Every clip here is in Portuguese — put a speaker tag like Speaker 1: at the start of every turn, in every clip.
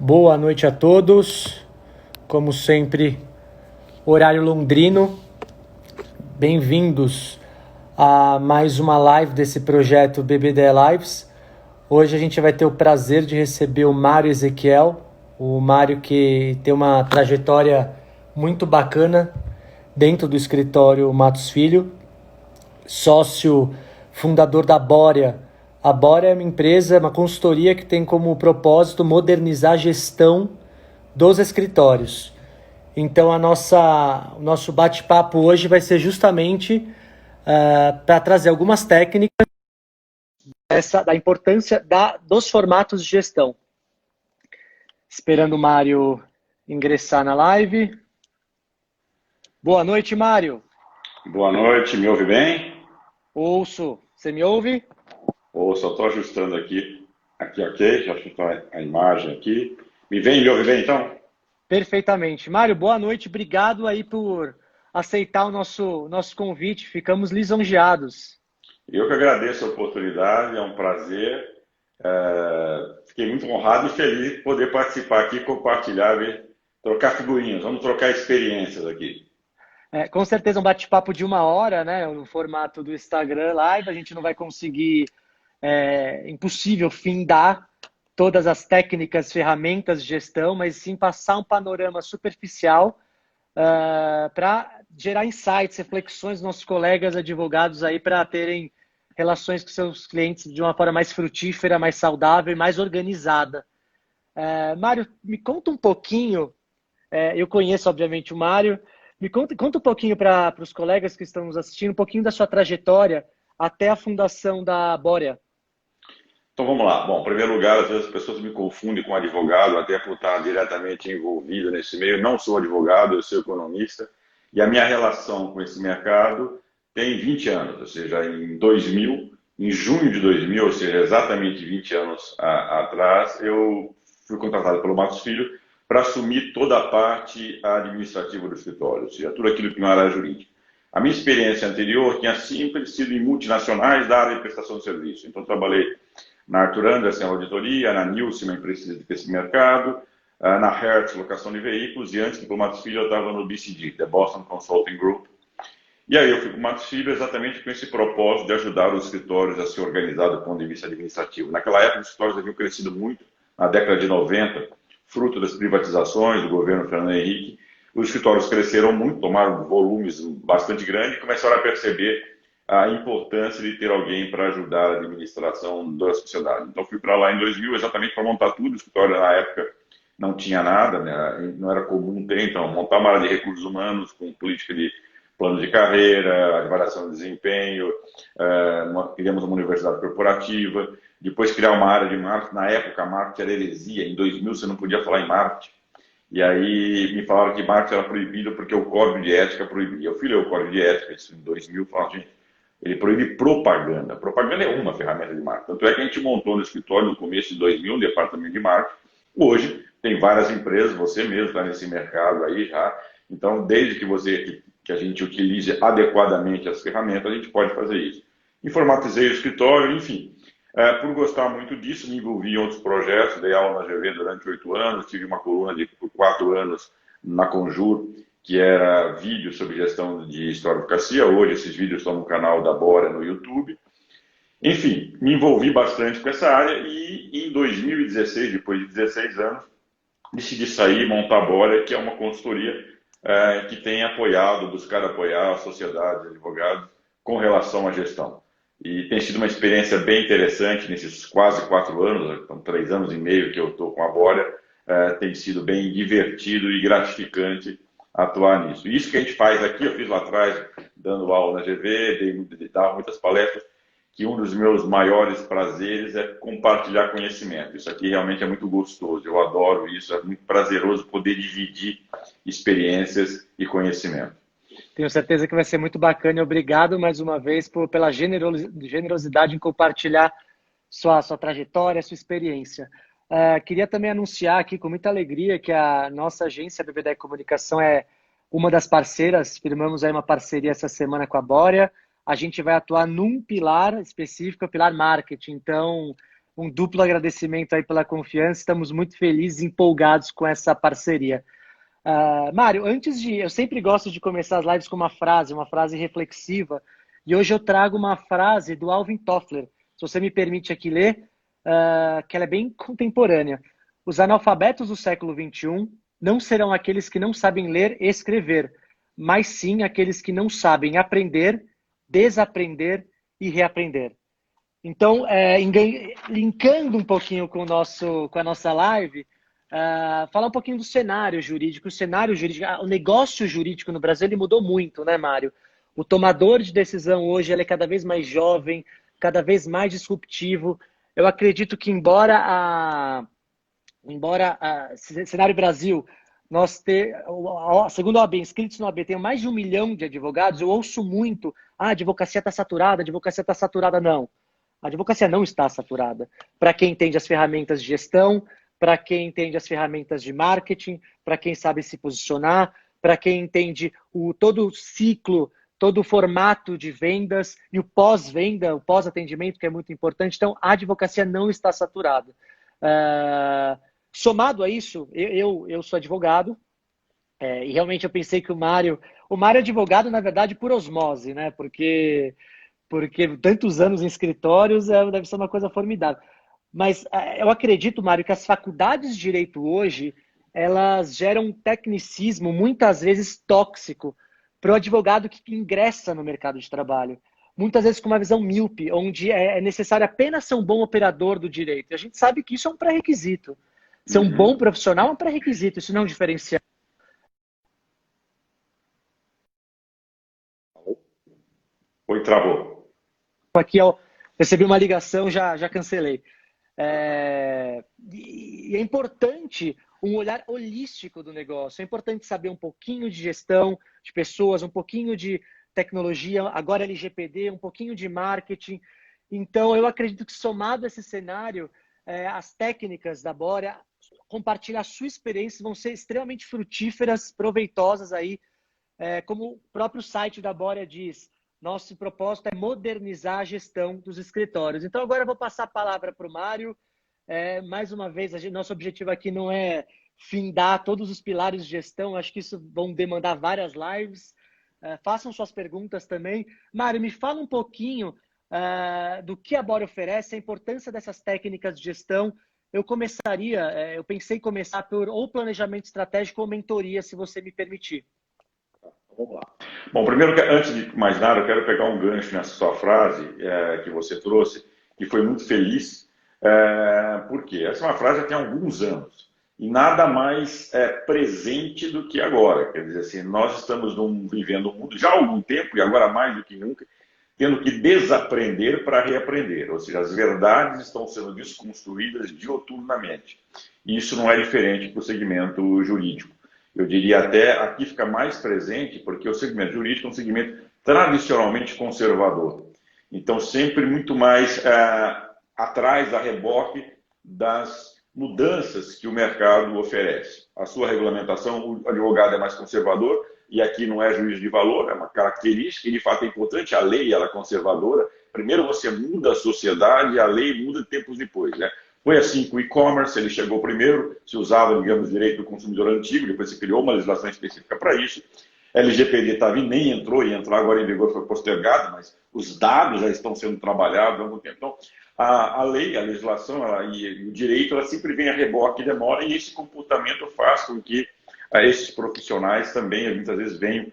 Speaker 1: Boa noite a todos. Como sempre, horário londrino. Bem-vindos a mais uma live desse projeto BBD Lives. Hoje a gente vai ter o prazer de receber o Mário Ezequiel. O Mário que tem uma trajetória muito bacana dentro do escritório Matos Filho. Sócio fundador da Borea. A Borea é uma empresa, uma consultoria que tem como propósito modernizar a gestão dos escritórios. Então, o nosso bate-papo hoje vai ser justamente para trazer algumas técnicas da importância dos formatos de gestão. Esperando o Mário ingressar na live. Boa noite, Mário.
Speaker 2: Boa noite, me ouve bem?
Speaker 1: Ouço. Você me ouve?
Speaker 2: Ouço, só estou ajustando aqui. Aqui, ok, já ajustou a imagem aqui. Me ouve bem então?
Speaker 1: Perfeitamente. Mário, boa noite. Obrigado aí por aceitar o nosso convite. Ficamos lisonjeados.
Speaker 2: Eu que agradeço a oportunidade, é um prazer. Fiquei muito honrado e feliz de poder participar aqui, compartilhar, trocar figurinhas. Vamos trocar experiências aqui.
Speaker 1: Com certeza um bate-papo de 1 hora, né? No formato do Instagram Live. A gente não vai conseguir, impossível findar todas as técnicas, ferramentas de gestão, mas sim passar um panorama superficial para gerar insights, reflexões dos nossos colegas advogados aí para terem relações com seus clientes de uma forma mais frutífera, mais saudável e mais organizada. Mário, me conta um pouquinho, eu conheço obviamente o Mário, me conta um pouquinho para os colegas que estão nos assistindo, um pouquinho da sua trajetória até a fundação da Borea.
Speaker 2: Então vamos lá. Bom, em primeiro lugar, às vezes as pessoas me confundem com advogado, até por estar diretamente envolvido nesse meio. Não sou advogado, eu sou economista. E a minha relação com esse mercado tem 20 anos, ou seja, em 2000, em junho de 2000, ou seja, exatamente 20 anos atrás, eu fui contratado pelo Matos Filho para assumir toda a parte administrativa do escritório, ou seja, tudo aquilo que não era jurídico. A minha experiência anterior tinha sempre sido em multinacionais da área de prestação de serviço. Então, trabalhei na Arthur Andersen, auditoria, na Nilce, uma empresa desse mercado, na Hertz, locação de veículos, e antes do Matos Filho eu estava no BCG, The Boston Consulting Group. E aí eu fui para o Matos Filho exatamente com esse propósito de ajudar os escritórios a se organizar do ponto de vista administrativo. Naquela época os escritórios haviam crescido muito, na década de 90, fruto das privatizações do governo Fernando Henrique. Os escritórios cresceram muito, tomaram volumes bastante grandes e começaram a perceber a importância de ter alguém para ajudar a administração da sociedade. Então, fui para lá em 2000 exatamente para montar tudo. O escritório, na época, não tinha nada, né? Não era comum ter, então, montar uma área de recursos humanos com política de plano de carreira, avaliação de desempenho, criamos uma universidade corporativa, depois criar uma área de marketing. Na época, a marketing era heresia. Em 2000, você não podia falar em marketing. E aí me falaram que marketing era proibido porque o código de ética proibia. Eu fui ler o código de ética, isso em 2000, falaram, gente, ele proíbe propaganda. Propaganda é uma ferramenta de marketing. Tanto é que a gente montou no escritório no começo de 2000 um departamento de marketing. Hoje tem várias empresas, você mesmo está nesse mercado aí já. Então, desde que a gente utilize adequadamente as ferramentas, a gente pode fazer isso. Informatizei o escritório, enfim. Por gostar muito disso, me envolvi em outros projetos, dei aula na GV durante 8 anos, tive uma coluna por 4 anos na Conjur, que era vídeo sobre gestão de historiografia. Hoje esses vídeos estão no canal da Borea no YouTube. Enfim, me envolvi bastante com essa área e em 2016, depois de 16 anos, decidi sair e montar a Borea, que é uma consultoria que tem buscado apoiar a sociedade de advogados com relação à gestão. E tem sido uma experiência bem interessante nesses quase 4 anos, então 3 anos e meio que eu estou com a Borea, tem sido bem divertido e gratificante atuar nisso. E isso que a gente faz aqui, eu fiz lá atrás, dando aula na GV, dava muitas palestras, que um dos meus maiores prazeres é compartilhar conhecimento. Isso aqui realmente é muito gostoso, eu adoro isso, é muito prazeroso poder dividir experiências e conhecimento.
Speaker 1: Tenho certeza que vai ser muito bacana e obrigado mais uma vez pela generosidade em compartilhar sua trajetória, sua experiência. Queria também anunciar aqui com muita alegria que a nossa agência BBD Comunicação é uma das parceiras, firmamos aí uma parceria essa semana com a Borea. A gente vai atuar num pilar específico, o pilar marketing. Então, um duplo agradecimento aí pela confiança. Estamos muito felizes e empolgados com essa parceria. Mário, eu sempre gosto de começar as lives com uma frase reflexiva, e hoje eu trago uma frase do Alvin Toffler, se você me permite aqui ler, que ela é bem contemporânea. Os analfabetos do século XXI não serão aqueles que não sabem ler e escrever, mas sim aqueles que não sabem aprender, desaprender e reaprender. Então, linkando um pouquinho com a nossa live, falar um pouquinho do cenário jurídico. O negócio jurídico no Brasil ele mudou muito, né, Mário? O tomador de decisão hoje ele é cada vez mais jovem, cada vez mais disruptivo. Eu acredito que, embora cenário Brasil, segundo a OAB, inscritos no OAB, tem mais de 1 milhão de advogados, eu ouço muito, a advocacia está saturada, a advocacia está saturada. Não, a advocacia não está saturada. Para quem entende as ferramentas de gestão, para quem entende as ferramentas de marketing, para quem sabe se posicionar, para quem entende todo o ciclo, todo o formato de vendas e o pós-venda, o pós-atendimento, que é muito importante. Então, a advocacia não está saturada. Somado a isso, eu sou advogado, e realmente eu pensei que o Mário é advogado, na verdade, por osmose, né? Porque tantos anos em escritórios deve ser uma coisa formidável. Mas eu acredito, Mário, que as faculdades de direito hoje, elas geram um tecnicismo, muitas vezes tóxico, para o advogado que ingressa no mercado de trabalho. Muitas vezes com uma visão míope, onde é necessário apenas ser um bom operador do direito. E a gente sabe que isso é um pré-requisito. Ser um bom profissional é um pré-requisito, isso não é um diferencial.
Speaker 2: Oi, travou.
Speaker 1: Aqui recebi uma ligação, já cancelei. E é importante um olhar holístico do negócio. É importante saber um pouquinho de gestão de pessoas, um pouquinho de tecnologia, agora LGPD, um pouquinho de marketing. Então, eu acredito que somado a esse cenário, as técnicas da Bora, compartilhar a sua experiência, vão ser extremamente frutíferas, proveitosas aí. Como o próprio site da Bora diz, nosso propósito é modernizar a gestão dos escritórios. Então, agora eu vou passar a palavra para o Mário. Mais uma vez, nosso objetivo aqui não é findar todos os pilares de gestão. Acho que isso vão demandar várias lives. Façam suas perguntas também. Mário, me fala um pouquinho do que a Bora oferece, a importância dessas técnicas de gestão. Eu pensei em começar por ou planejamento estratégico ou mentoria, se você me permitir.
Speaker 2: Vamos lá. Bom, primeiro, antes de mais nada, eu quero pegar um gancho nessa sua frase que você trouxe, que foi muito feliz, porque essa é uma frase já tem alguns anos, e nada mais presente do que agora. Quer dizer assim, nós estamos vivendo um mundo já há algum tempo, e agora mais do que nunca, tendo que desaprender para reaprender, ou seja, as verdades estão sendo desconstruídas dioturnamente. E isso não é diferente para o segmento jurídico. Eu diria até aqui fica mais presente, porque o segmento jurídico é um segmento tradicionalmente conservador. Então, sempre muito mais atrás da reboque das mudanças que o mercado oferece. A sua regulamentação, o advogado é mais conservador, e aqui não é juízo de valor, é uma característica, e de fato é importante, a lei ela é conservadora. Primeiro você muda a sociedade, a lei muda tempos depois, né? Foi assim com o e-commerce, ele chegou primeiro, se usava, digamos, direito do consumidor antigo, depois se criou uma legislação específica para isso. LGPD estava e nem entrou, ia entrar agora em vigor, foi postergado, mas os dados já estão sendo trabalhados há algum tempo. Então, a lei, a legislação e o direito, ela sempre vem a reboque e demora, e esse comportamento faz com que esses profissionais também, muitas vezes, venham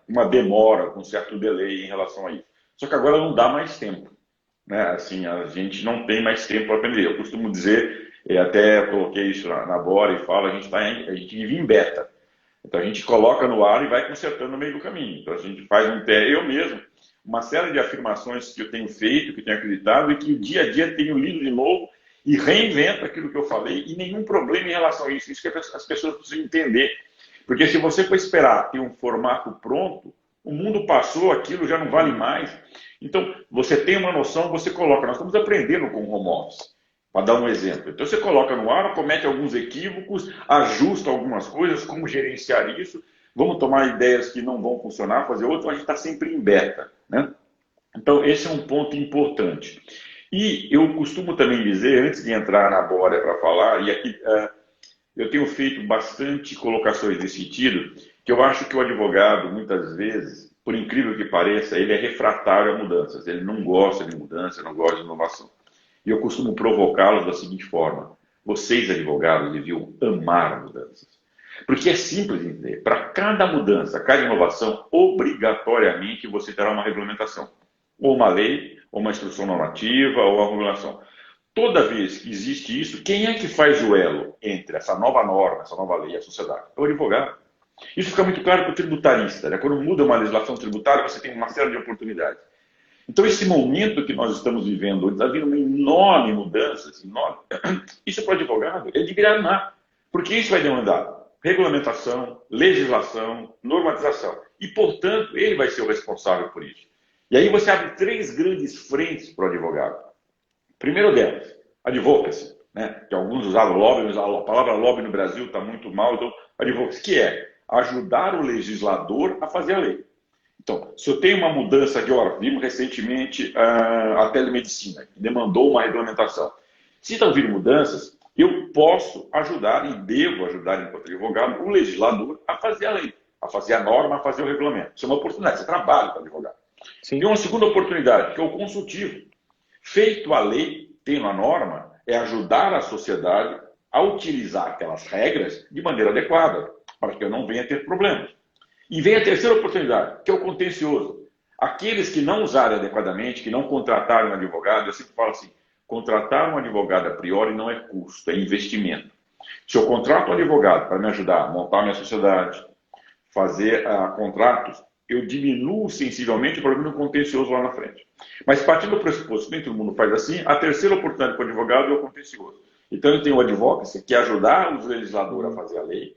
Speaker 2: uma demora, com certo delay em relação a isso. Só que agora não dá mais tempo. Né? Assim, a gente não tem mais tempo para aprender. Eu costumo dizer, e até coloquei isso na Bora e falo, a gente vive em beta. Então a gente coloca no ar e vai consertando no meio do caminho. Então a gente faz eu mesmo, uma série de afirmações que eu tenho feito, que tenho acreditado e que o dia a dia tenho lido de novo e reinvento aquilo que eu falei e nenhum problema em relação a isso. Isso que as pessoas precisam entender. Porque se você for esperar ter um formato pronto, o mundo passou, aquilo já não vale mais. Então, você tem uma noção, você coloca. Nós estamos aprendendo com o home office, para dar um exemplo. Então, você coloca no ar, comete alguns equívocos, ajusta algumas coisas, como gerenciar isso. Vamos tomar ideias que não vão funcionar, fazer outras, a gente está sempre em beta. Né? Então, esse é um ponto importante. E eu costumo também dizer, antes de entrar na Bórea para falar, e aqui eu tenho feito bastante colocações nesse sentido, que eu acho que o advogado, muitas vezes, por incrível que pareça, ele é refratário a mudanças. Ele não gosta de mudança, não gosta de inovação. E eu costumo provocá-los da seguinte forma: vocês, advogados, deviam amar mudanças. Porque é simples de entender. Para cada mudança, cada inovação, obrigatoriamente você terá uma regulamentação. Ou uma lei, ou uma instrução normativa, ou uma regulação. Toda vez que existe isso, quem é que faz o elo entre essa nova norma, essa nova lei e a sociedade? É o advogado. Isso fica muito claro para o tributarista, né? Quando muda uma legislação tributária, você tem uma série de oportunidades. Então, esse momento que nós estamos vivendo, está vindo uma enorme mudança, enorme. Isso para o advogado, ele deveria amar, porque isso vai demandar regulamentação, legislação, normatização. E, portanto, ele vai ser o responsável por isso. E aí você abre três grandes frentes para o advogado. Primeiro delas, advocacy, né? Que alguns usavam lobby, mas a palavra lobby no Brasil está muito mal, então advocacy, que é ajudar o legislador a fazer a lei. Então, se eu tenho uma mudança de ordem, vimos recentemente a telemedicina, que demandou uma regulamentação. Se estão vindo mudanças, eu posso ajudar e devo ajudar, enquanto advogado, o legislador a fazer a lei, a fazer a norma, a fazer o regulamento. Isso é uma oportunidade, você trabalha para advogado.
Speaker 1: Sim.
Speaker 2: Tem uma segunda oportunidade, que é o consultivo. Feito a lei, tendo a norma, é ajudar a sociedade a utilizar aquelas regras de maneira adequada, para que eu não venha ter problemas. E vem a terceira oportunidade, que é o contencioso. Aqueles que não usarem adequadamente, que não contratarem um advogado, eu sempre falo assim, contratar um advogado a priori não é custo, é investimento. Se eu contrato um advogado para me ajudar a montar a minha sociedade, fazer contratos, eu diminuo sensivelmente o problema contencioso lá na frente. Mas partindo do pressuposto que nem todo mundo faz assim, a terceira oportunidade para o advogado é o contencioso. Então eu tenho o advocacy, que é ajudar os legisladores a fazer a lei.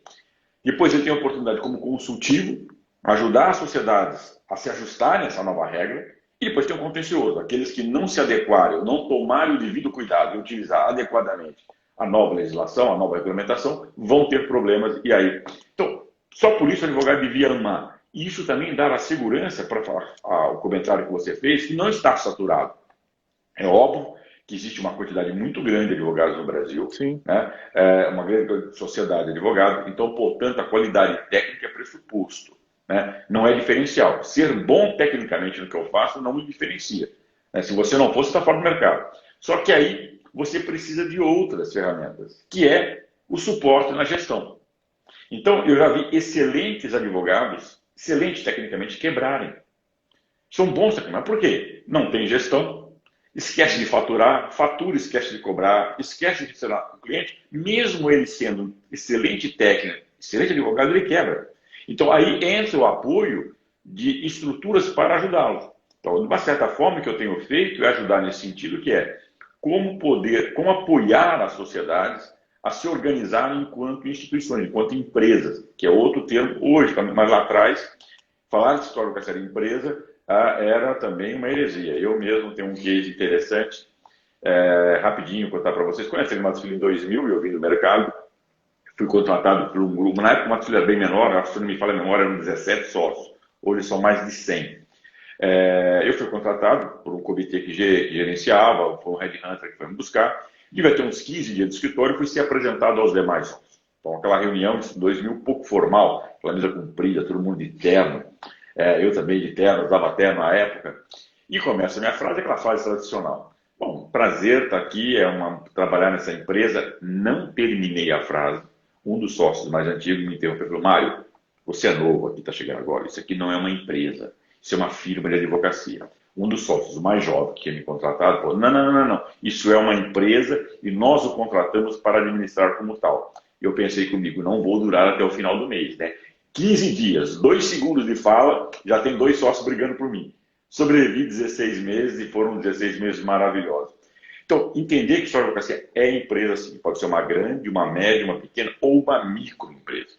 Speaker 2: Depois eu tenho a oportunidade como consultivo, ajudar as sociedades a se ajustarem a essa nova regra. E depois tem o contencioso, aqueles que não se adequarem, ou não tomarem o devido cuidado e utilizar adequadamente a nova legislação, a nova regulamentação, vão ter problemas. E aí, então, só por isso o advogado devia amar. E isso também dá a segurança, para falar o comentário que você fez, que não está saturado. É óbvio que existe uma quantidade muito grande de advogados no Brasil,
Speaker 1: Sim.
Speaker 2: né? Uma grande sociedade de advogados, então, portanto, a qualidade técnica é pressuposto, né? Não é diferencial. Ser bom tecnicamente no que eu faço não me diferencia, né? Se você não fosse, está fora do mercado. Só que aí você precisa de outras ferramentas, que é o suporte na gestão. Então, eu já vi excelentes advogados, excelentes tecnicamente, quebrarem. São bons tecnicamente. Por quê? Não tem gestão, esquece de faturar, fatura, esquece de cobrar, esquece de ser o cliente, mesmo ele sendo excelente técnico, excelente advogado, ele quebra. Então, aí entra o apoio de estruturas para ajudá-los. Então, de uma certa forma, o que eu tenho feito é ajudar nesse sentido, que é como apoiar as sociedades a se organizarem enquanto instituições, enquanto empresas, que é outro termo hoje, mas lá atrás, falar de história com essa empresa era também uma heresia. Eu mesmo tenho um case interessante, rapidinho contar para vocês. Conhecem a Matos Filho em 2000, eu vim do mercado, fui contratado por um grupo, na época o Matos Filho era bem menor, acho que se não me falha a memória, eram 17 sócios, hoje são mais de 100. Eu fui contratado por um comitê que gerenciava, foi um headhunter que foi me buscar, devia ter uns 15 dias de escritório e fui ser apresentado aos demais sócios. Então, aquela reunião de 2000, um pouco formal, aquela mesa comprida, todo mundo de terno, eu também de terno, usava terno na época, e começa a minha frase, aquela frase tradicional. Bom, prazer estar aqui, trabalhar nessa empresa. Não terminei a frase. Um dos sócios mais antigos me interrompeu e falou: Mário, você é novo aqui, está chegando agora, isso aqui não é uma empresa, isso é uma firma de advocacia. Um dos sócios mais jovens que tinha me contratado falou: não, isso é uma empresa e nós o contratamos para administrar como tal. Eu pensei comigo, não vou durar até o final do mês, né? 15 dias, 2 segundos de fala, já tem 2 sócios brigando por mim. Sobrevivi 16 meses e foram 16 meses maravilhosos. Então, entender que história de advocacia é empresa, sim. Pode ser uma grande, uma média, uma pequena ou uma microempresa.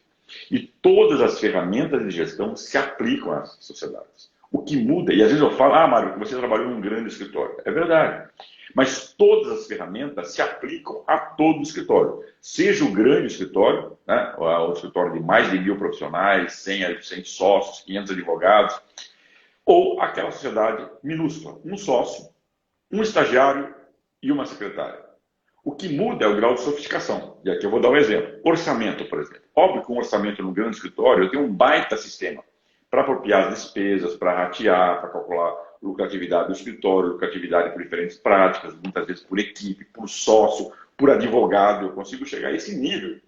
Speaker 2: E todas as ferramentas de gestão se aplicam às sociedades. O que muda, e às vezes eu falo, Mário, você trabalhou num grande escritório. É verdade. Mas todas as ferramentas se aplicam a todo o escritório. Seja o grande escritório, né, o escritório de mais de 1.000 profissionais, 100 sócios, 500 advogados, ou aquela sociedade minúscula. Um sócio, um estagiário e uma secretária. O que muda é o grau de sofisticação. E aqui eu vou dar um exemplo. Orçamento, por exemplo. Óbvio que um orçamento no grande escritório eu tenho um baita sistema para apropriar as despesas, para ratear, para calcular lucratividade do escritório, lucratividade por diferentes práticas, muitas vezes por equipe, por sócio, por advogado. Eu consigo chegar a esse nível.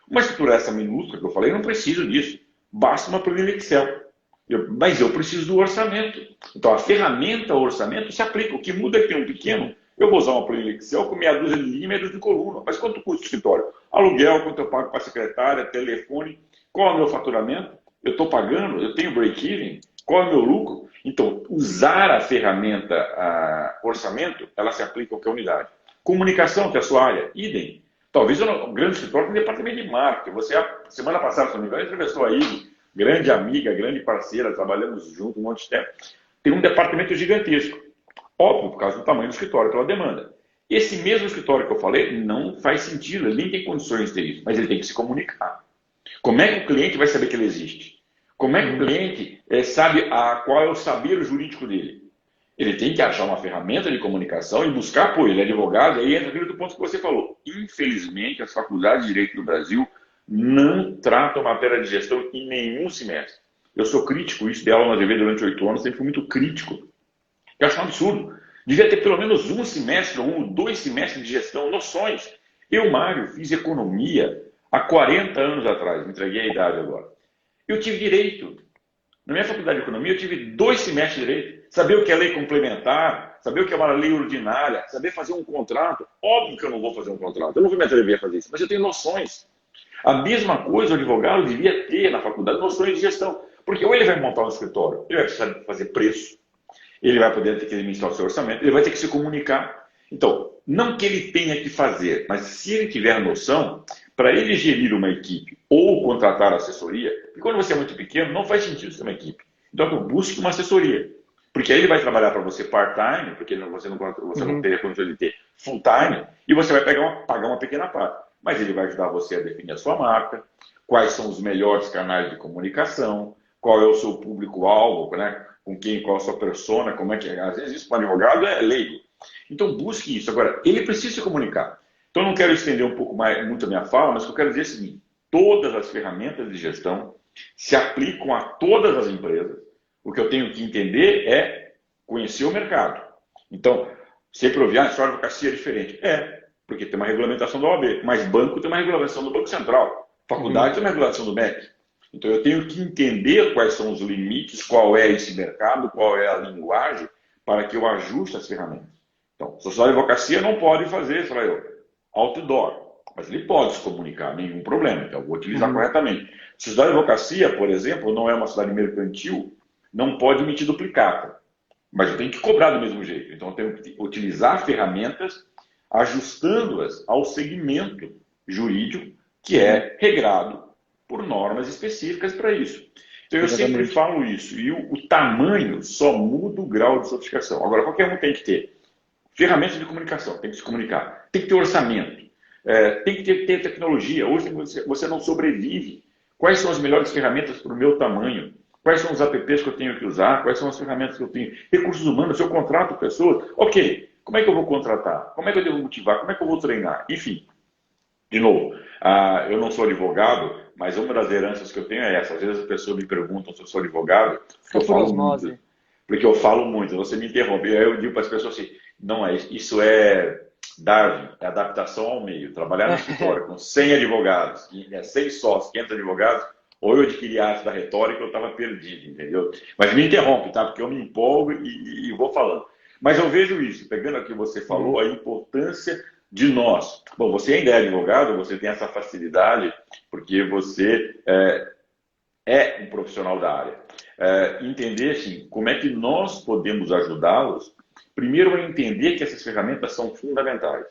Speaker 2: Uma estrutura essa minúscula que eu falei, eu não preciso disso. Basta uma planilha Excel. Mas eu preciso do orçamento. Então a ferramenta orçamento se aplica. O que muda é que tem um pequeno. Eu vou usar uma planilha Excel com meia dúzia de líneas de coluna. Mas quanto custa o escritório? Aluguel, quanto eu pago para a secretária, telefone, qual é o meu faturamento? Eu estou pagando, eu tenho break-even, qual é o meu lucro? Então, usar a ferramenta orçamento, ela se aplica a qualquer unidade. Comunicação, que é a sua área, idem. Talvez um grande escritório tem departamento de marketing. Você, semana passada, se não me engano, entrevistou a Ive, grande amiga, grande parceira, trabalhamos juntos um monte de tempo. Tem um departamento gigantesco. Óbvio, por causa do tamanho do escritório, pela demanda. Esse mesmo escritório que eu falei não faz sentido, ele nem tem condições de ter isso, mas ele tem que se comunicar. Como é que o cliente vai saber que ele existe? Como é que o cliente sabe qual é o saber jurídico dele? Ele tem que achar uma ferramenta de comunicação e buscar apoio. Ele é advogado, e aí entra aquele do ponto que você falou. Infelizmente, as faculdades de Direito do Brasil não tratam matéria de gestão em nenhum semestre. Eu sou crítico, isso de aula na TV durante 8 anos, sempre fui muito crítico. Eu acho um absurdo. Devia ter pelo menos um semestre, ou 1 ou 2 semestres de gestão, noções. Eu, Mário, fiz economia há 40 anos atrás, me entreguei a idade agora. Eu tive direito. Na minha faculdade de economia, eu tive 2 semestres de direito. Saber o que é lei complementar, saber o que é uma lei ordinária, saber fazer um contrato. Óbvio que eu não vou fazer um contrato, eu não vou me atrever a fazer isso, mas eu tenho noções. A mesma coisa o advogado devia ter na faculdade, noções de gestão. Porque ou ele vai montar um escritório, ele vai precisar fazer preço, ele vai poder ter que administrar o seu orçamento, ele vai ter que se comunicar. Então, não que ele tenha que fazer, mas se ele tiver noção, para ele gerir uma equipe ou contratar assessoria, porque quando você é muito pequeno, não faz sentido ter uma equipe. Então, busque uma assessoria. Porque aí ele vai trabalhar para você part-time, porque você não teria condição de ter full-time, e você vai pagar uma pequena parte. Mas ele vai ajudar você a definir a sua marca, quais são os melhores canais de comunicação, qual é o seu público-alvo, né? Com quem, qual a sua persona, como é que é. Às vezes isso para um advogado é leigo. Então busque isso. Agora, ele precisa se comunicar. Então eu não quero estender um pouco mais, muito a minha fala, mas o que eu quero dizer é o seguinte: todas as ferramentas de gestão se aplicam a todas as empresas. O que eu tenho que entender é conhecer o mercado. Então, sempre ouvir, a história de advocacia é diferente. Porque tem uma regulamentação da OAB, mas banco tem uma regulamentação do Banco Central, faculdade tem uma regulamentação do MEC. Então eu tenho que entender quais são os limites, qual é esse mercado, qual é a linguagem, para que eu ajuste as ferramentas. Então, sociedade de advocacia não pode fazer, sei lá eu, outdoor, mas ele pode se comunicar, nenhum problema, então eu vou utilizar corretamente. Sociedade de advocacia, por exemplo, não é uma sociedade mercantil, não pode emitir duplicata, mas eu tenho que cobrar do mesmo jeito. Então eu tenho que utilizar ferramentas ajustando-as ao segmento jurídico que é regrado por normas específicas para isso. Então eu sempre falo isso, e o tamanho só muda o grau de sofisticação. Agora, qualquer um tem que ter ferramentas de comunicação, tem que se comunicar, tem que ter orçamento, tem que ter tecnologia. Hoje você não sobrevive. Quais são as melhores ferramentas para o meu tamanho? Quais são os apps que eu tenho que usar? Quais são as ferramentas que eu tenho? Recursos humanos, se eu contrato pessoas, ok, como é que eu vou contratar? Como é que eu devo motivar? Como é que eu vou treinar? Enfim, de novo, eu não sou advogado, mas uma das heranças que eu tenho é essa. Às vezes as pessoas me perguntam se eu sou advogado, porque eu falo muito, você me interrompe. Aí eu digo para as pessoas assim, não é, isso é Darwin, é adaptação ao meio. Trabalhar no escritório com 100 advogados, 100 sócios, 500 advogados, ou eu adquiri a arte da retórica, eu estava perdido, entendeu? Mas me interrompe, tá? Porque eu me empolgo e vou falando. Mas eu vejo isso, pegando aqui o que você falou, a importância de nós. Bom, você ainda é advogado, você tem essa facilidade, porque você é um profissional da área. Entender, assim, como é que nós podemos ajudá-los. Primeiro, é entender que essas ferramentas são fundamentais.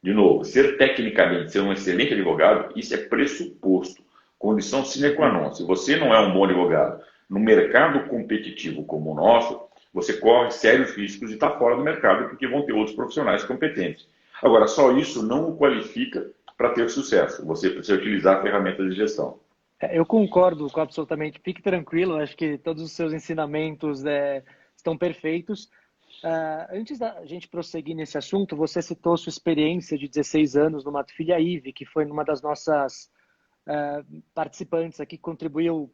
Speaker 2: De novo, ser tecnicamente, ser um excelente advogado, isso é pressuposto, condição sine qua non. Se você não é um bom advogado no mercado competitivo como o nosso, você corre sérios riscos de estar fora do mercado, porque vão ter outros profissionais competentes. Agora, só isso não o qualifica para ter sucesso. Você precisa utilizar ferramentas de gestão.
Speaker 1: Eu concordo absolutamente. Fique tranquilo, acho que todos os seus ensinamentos estão perfeitos. Antes da gente prosseguir nesse assunto, você citou sua experiência de 16 anos no Mato Filha IVE, que foi uma das nossas participantes aqui, que contribuiu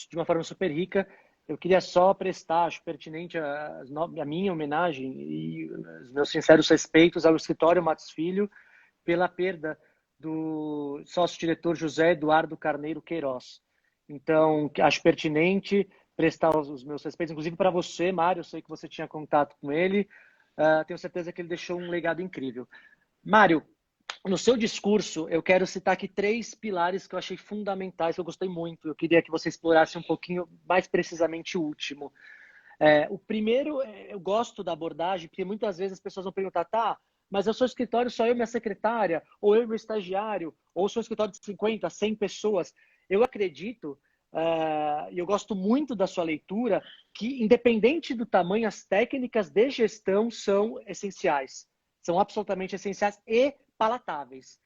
Speaker 1: de uma forma super rica. Eu queria só prestar, acho pertinente a minha homenagem e os meus sinceros respeitos ao escritório Matos Filho pela perda do sócio-diretor José Eduardo Carneiro Queiroz. Então, acho pertinente prestar os meus respeitos, inclusive para você, Mário, eu sei que você tinha contato com ele, tenho certeza que ele deixou um legado incrível. Mário, no seu discurso, eu quero citar aqui 3 pilares que eu achei fundamentais, que eu gostei muito. Eu queria que você explorasse um pouquinho mais precisamente o último. O primeiro, eu gosto da abordagem, porque muitas vezes as pessoas vão perguntar, tá, mas eu sou escritório, só eu e minha secretária, ou eu e meu estagiário, ou sou um escritório de 50, 100 pessoas. Eu acredito, e eu gosto muito da sua leitura, que independente do tamanho, as técnicas de gestão são essenciais. São absolutamente essenciais e palatáveis,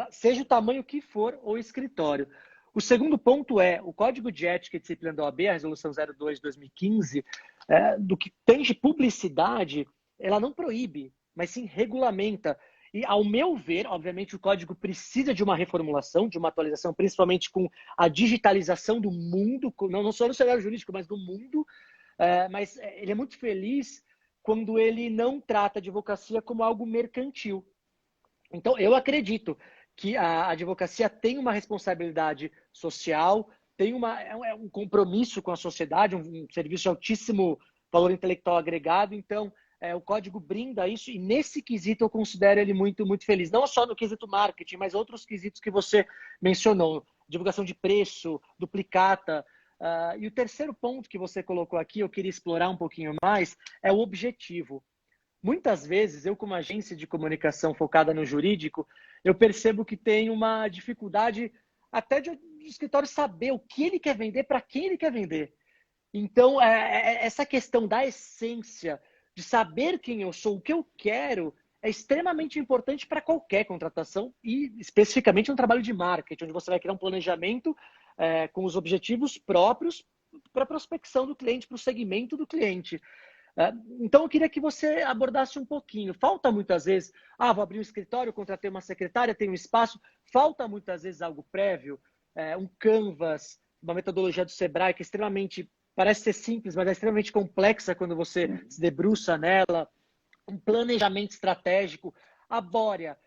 Speaker 1: seja o tamanho que for o escritório. O segundo ponto é o Código de Ética e Disciplina da OAB, a Resolução 02 de 2015, do que tange publicidade, ela não proíbe, mas sim regulamenta. E, ao meu ver, obviamente, o código precisa de uma reformulação, de uma atualização, principalmente com a digitalização do mundo, não só no cenário jurídico, mas do mundo. Mas ele é muito feliz quando ele não trata a advocacia como algo mercantil. Então, eu acredito que a advocacia tem uma responsabilidade social, tem um compromisso com a sociedade, um serviço de altíssimo valor intelectual agregado. Então, o código brinda isso, e nesse quesito eu considero ele muito, muito feliz. Não só no quesito marketing, mas outros quesitos que você mencionou, divulgação de preço, duplicata. E o terceiro ponto que você colocou aqui, eu queria explorar um pouquinho mais, é o objetivo. Muitas vezes, eu como agência de comunicação focada no jurídico, eu percebo que tem uma dificuldade até de o escritório saber o que ele quer vender, para quem ele quer vender. Então, essa questão da essência, de saber quem eu sou, o que eu quero, é extremamente importante para qualquer contratação e especificamente um trabalho de marketing, onde você vai criar um planejamento com os objetivos próprios para a prospecção do cliente, para o segmento do cliente. Então, eu queria que você abordasse um pouquinho. Falta muitas vezes, vou abrir um escritório, contratei uma secretária, tenho um espaço. Falta muitas vezes algo prévio, um canvas, uma metodologia do Sebrae que é extremamente, parece ser simples, mas é extremamente complexa quando você se debruça nela. Um planejamento estratégico. A Bórea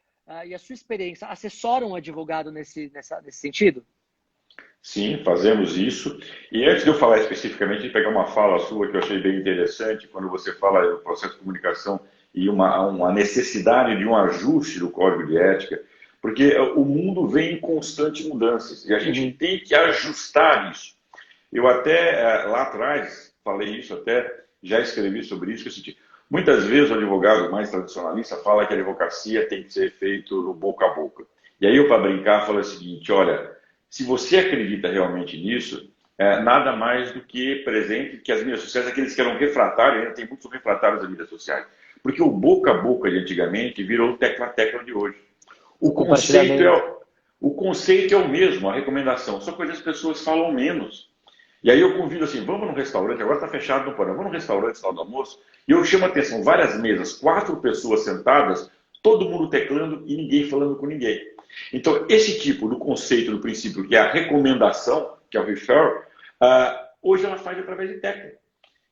Speaker 1: e a sua experiência assessoram um advogado nesse sentido?
Speaker 2: Sim, fazemos isso. E antes de eu falar especificamente, de pegar uma fala sua que eu achei bem interessante, quando você fala do processo de comunicação e uma necessidade de um ajuste do código de ética, porque o mundo vem em constante mudanças e a gente tem que ajustar isso. Eu até lá atrás falei isso, até já escrevi sobre isso, que eu senti. Muitas vezes o advogado mais tradicionalista fala que a advocacia tem que ser feito no boca a boca. E aí eu, para brincar, falo o seguinte, olha, se você acredita realmente nisso, nada mais do que presente que as mídias sociais, aqueles que eram refratários, ainda tem muitos refratários das mídias sociais. Porque o boca a boca de antigamente virou o tecla-tecla de hoje. O conceito é o mesmo, a recomendação, só que hoje as pessoas falam menos. E aí eu convido assim, vamos num restaurante, agora está fechado no porão, vamos num restaurante, sala do almoço, e eu chamo a atenção, várias mesas, 4 pessoas sentadas, todo mundo teclando e ninguém falando com ninguém. Então, esse tipo do conceito, do princípio, que é a recomendação, que é o refer, hoje ela faz através de técnica.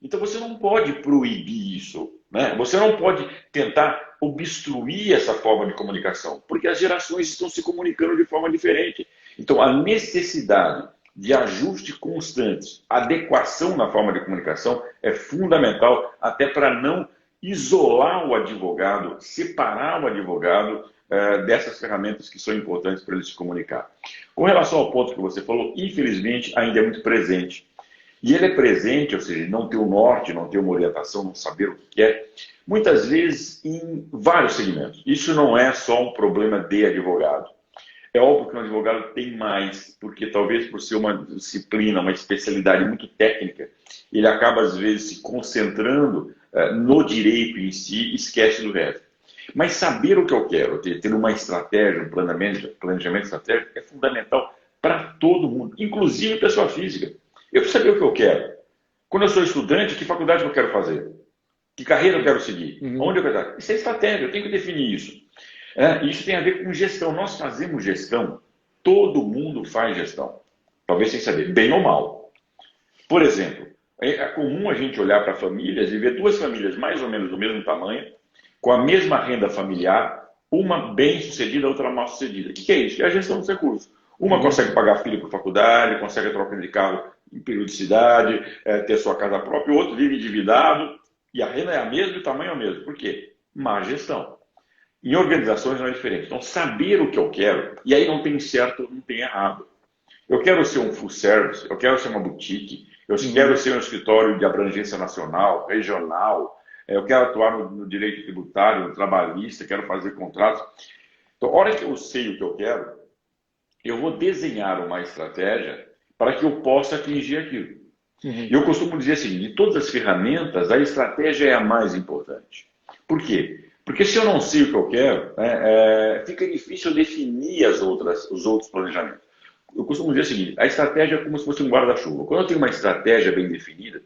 Speaker 2: Então, você não pode proibir isso, né? Você não pode tentar obstruir essa forma de comunicação, porque as gerações estão se comunicando de forma diferente. Então, a necessidade de ajuste constante, adequação na forma de comunicação é fundamental, até para não isolar o advogado, separar o advogado dessas ferramentas que são importantes para ele se comunicar. Com relação ao ponto que você falou, infelizmente ainda é muito presente. E ele é presente, ou seja, não ter o norte, não ter uma orientação, não saber o que é, muitas vezes em vários segmentos. Isso não é só um problema de advogado. É óbvio que um advogado tem mais, porque talvez por ser uma disciplina, uma especialidade muito técnica, ele acaba às vezes se concentrando no direito em si e esquece do resto. Mas saber o que eu quero, ter uma estratégia, um planejamento estratégico é fundamental para todo mundo, inclusive pessoa física. Eu preciso saber o que eu quero. Quando eu sou estudante, que faculdade eu quero fazer? Que carreira eu quero seguir?
Speaker 1: Uhum.
Speaker 2: Onde eu quero estar? Isso é estratégia, eu tenho que definir isso. Isso tem a ver com gestão. Nós fazemos gestão, todo mundo faz gestão. Talvez sem saber, bem ou mal. Por exemplo, é comum a gente olhar para famílias e ver duas famílias mais ou menos do mesmo tamanho, com a mesma renda familiar, uma bem-sucedida, outra mal-sucedida. O que é isso? É a gestão dos recursos. Uma consegue pagar filho para faculdade, consegue trocar de carro em periodicidade, ter sua casa própria, o outro vive endividado, e a renda é a mesma e o tamanho é o mesmo. Por quê? Má gestão. Em organizações não é diferente. Então, saber o que eu quero, e aí não tem certo, não tem errado. Eu quero ser um full service, eu quero ser uma boutique, eu quero ser um escritório de abrangência nacional, regional, eu quero atuar no direito tributário, no trabalhista, quero fazer contratos. Então, a hora que eu sei o que eu quero, eu vou desenhar uma estratégia para que eu possa atingir aquilo. E eu costumo dizer assim, de todas as ferramentas, a estratégia é a mais importante. Por quê? Porque se eu não sei o que eu quero, fica difícil definir os outros planejamentos. Eu costumo dizer o seguinte, a estratégia é como se fosse um guarda-chuva. Quando eu tenho uma estratégia bem definida,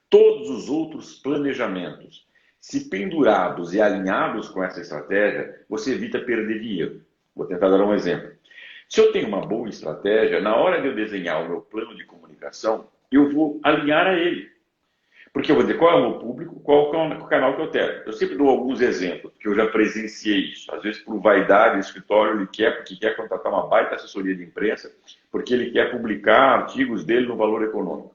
Speaker 2: todos os outros planejamentos, se pendurados e alinhados com essa estratégia, você evita perder dinheiro. Vou tentar dar um exemplo. Se eu tenho uma boa estratégia, na hora de eu desenhar o meu plano de comunicação, eu vou alinhar a ele. Porque eu vou dizer qual é o meu público, qual é o canal que eu quero. Eu sempre dou alguns exemplos, que eu já presenciei isso. Às vezes, por vaidade, o escritório ele quer, porque quer contratar uma baita assessoria de imprensa, porque ele quer publicar artigos dele no Valor Econômico.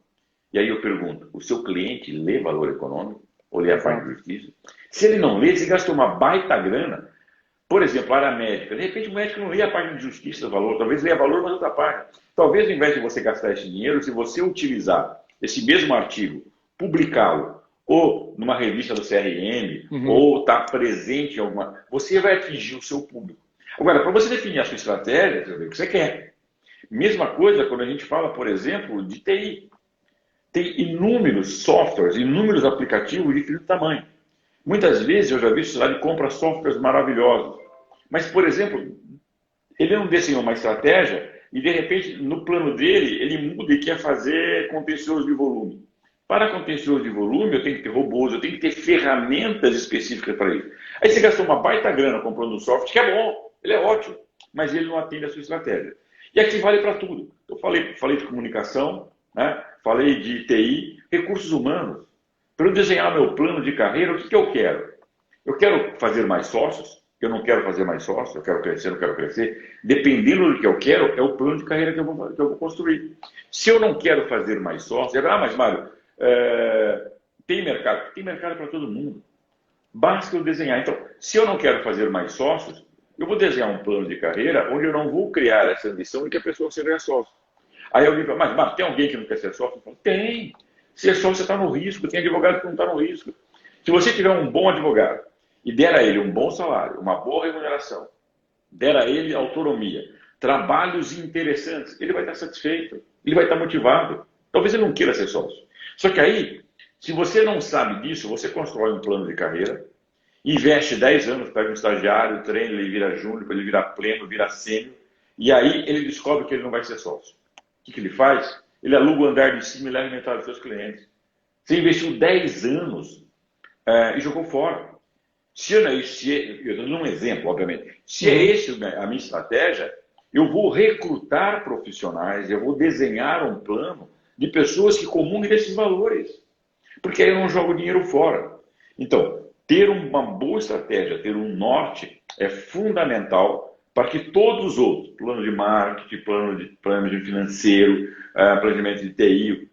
Speaker 2: E aí eu pergunto, o seu cliente lê Valor Econômico? Ou lê a parte de justiça? Se ele não lê, você gasta uma baita grana. Por exemplo, a área médica. De repente, o médico não lê a parte de justiça do Valor, talvez leia Valor, mas outra parte. Talvez, ao invés de você gastar esse dinheiro, se você utilizar esse mesmo artigo, publicá-lo, ou numa revista do CRM, ou estar presente em alguma... Você vai atingir o seu público. Agora, para você definir a sua estratégia, você vê o que você quer. Mesma coisa quando a gente fala, por exemplo, de TI. Tem inúmeros softwares, inúmeros aplicativos de diferente tamanho. Muitas vezes eu já vi sociedade que compra softwares maravilhosos. Mas, por exemplo, ele não desenhou uma estratégia e, de repente, no plano dele, ele muda e quer fazer contencioso de volume. Para contencioso de volume, eu tenho que ter robôs, eu tenho que ter ferramentas específicas para isso. Aí você gastou uma baita grana comprando um software, que é bom, ele é ótimo, mas ele não atende a sua estratégia. E aqui vale para tudo. Eu falei de comunicação, né? Falei de TI, recursos humanos. Para eu desenhar meu plano de carreira, o que eu quero? Eu quero fazer mais sócios, eu não quero fazer mais sócios, eu quero crescer, não quero crescer. Dependendo do que eu quero, é o plano de carreira que eu vou construir. Se eu não quero fazer mais sócios, mas Mário, tem mercado? Tem mercado para todo mundo. Basta eu desenhar. Então, se eu não quero fazer mais sócios, eu vou desenhar um plano de carreira onde eu não vou criar essa ambição de que a pessoa seja sócio. Aí alguém fala, mas tem alguém que não quer ser sócio? Eu falo, tem. Ser sócio você está no risco, tem advogado que não está no risco. Se você tiver um bom advogado e der a ele um bom salário, uma boa remuneração, der a ele autonomia, trabalhos interessantes, ele vai estar satisfeito, ele vai estar motivado. Talvez ele não queira ser sócio. Só que aí, se você não sabe disso, você constrói um plano de carreira, investe 10 anos, pega um estagiário, treina, ele vira júnior, ele vira pleno, vira sênior, e aí ele descobre que ele não vai ser sócio. O que ele faz? Ele aluga o andar de cima e leva metade dos seus clientes. Você investiu 10 anos e jogou fora. Eu estou dando um exemplo, obviamente. Se é esse a minha estratégia, eu vou recrutar profissionais, eu vou desenhar um plano de pessoas que comunguem desses valores. Porque aí eu não jogo dinheiro fora. Então, ter uma boa estratégia, ter um norte, é fundamental para que todos os outros, plano de marketing, plano de financeiro, planejamento de TI,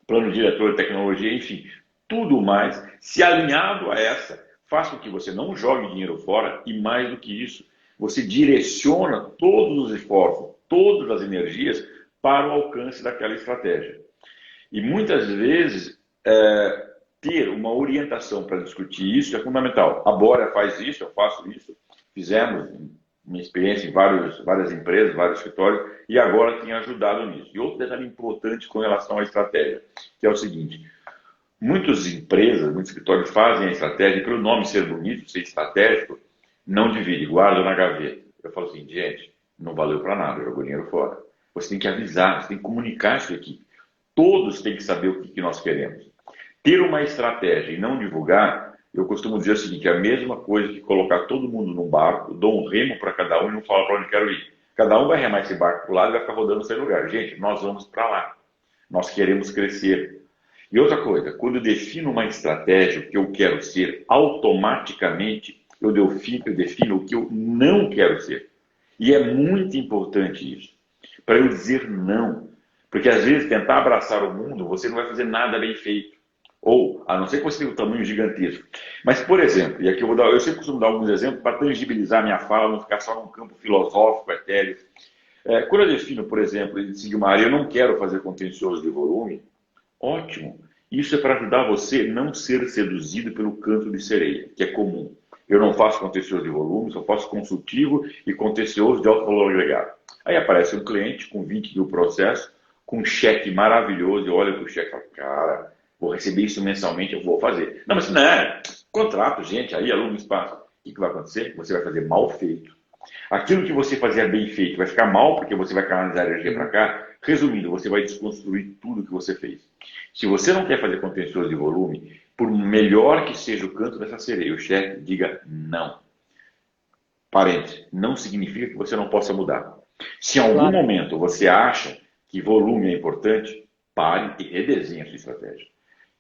Speaker 2: plano de diretor de tecnologia, enfim, tudo mais, se alinhado a essa, faz com que você não jogue dinheiro fora e, mais do que isso, você direciona todos os esforços, todas as energias para o alcance daquela estratégia. E muitas vezes, ter uma orientação para discutir isso é fundamental. A Bora faz isso, eu faço isso, fizemos minha experiência em várias empresas, vários escritórios, e agora tem ajudado nisso. E outro detalhe importante com relação à estratégia, que é o seguinte, muitas empresas, muitos escritórios fazem a estratégia, e pelo nome ser bonito, ser estratégico, não divide, guarda na gaveta. Eu falo assim, gente, não valeu para nada, jogou dinheiro fora. Você tem que avisar, você tem que comunicar isso aqui. Todos têm que saber o que nós queremos. Ter uma estratégia e não divulgar, eu costumo dizer o seguinte, é a mesma coisa que colocar todo mundo num barco, dou um remo para cada um e não falo para onde quero ir. Cada um vai remar esse barco para o lado e vai ficar rodando sem lugar. Gente, nós vamos para lá. Nós queremos crescer. E outra coisa, quando eu defino uma estratégia, o que eu quero ser, automaticamente eu defino o que eu não quero ser. E é muito importante isso. Para eu dizer não. Porque às vezes tentar abraçar o mundo, você não vai fazer nada bem feito. Ou, a não ser que você tenha um tamanho gigantesco. Mas, por exemplo, e aqui eu sempre costumo dar alguns exemplos para tangibilizar a minha fala, não ficar só num campo filosófico, etéreo. Quando eu defino, por exemplo, e decido uma área, eu não quero fazer contencioso de volume, ótimo. Isso é para ajudar você a não ser seduzido pelo canto de sereia, que é comum. Eu não faço contencioso de volume, só faço consultivo e contencioso de alto valor agregado. Aí aparece um cliente com 20 mil processos, com um cheque maravilhoso, e olha para o cheque e fala, cara, vou receber isso mensalmente, eu vou fazer. Não, mas não é contrato, gente, aí aluga espaço. O que vai acontecer? Você vai fazer mal feito. Aquilo que você fazia bem feito vai ficar mal, porque você vai canalizar energia para cá. Resumindo, você vai desconstruir tudo que você fez. Se você não quer fazer contencioso de volume, por melhor que seja o canto dessa sereia, o chefe diga não. Parente, não significa que você não possa mudar. Se em algum
Speaker 1: Claro.
Speaker 2: momento você acha que volume é importante, pare e redesenhe a sua estratégia.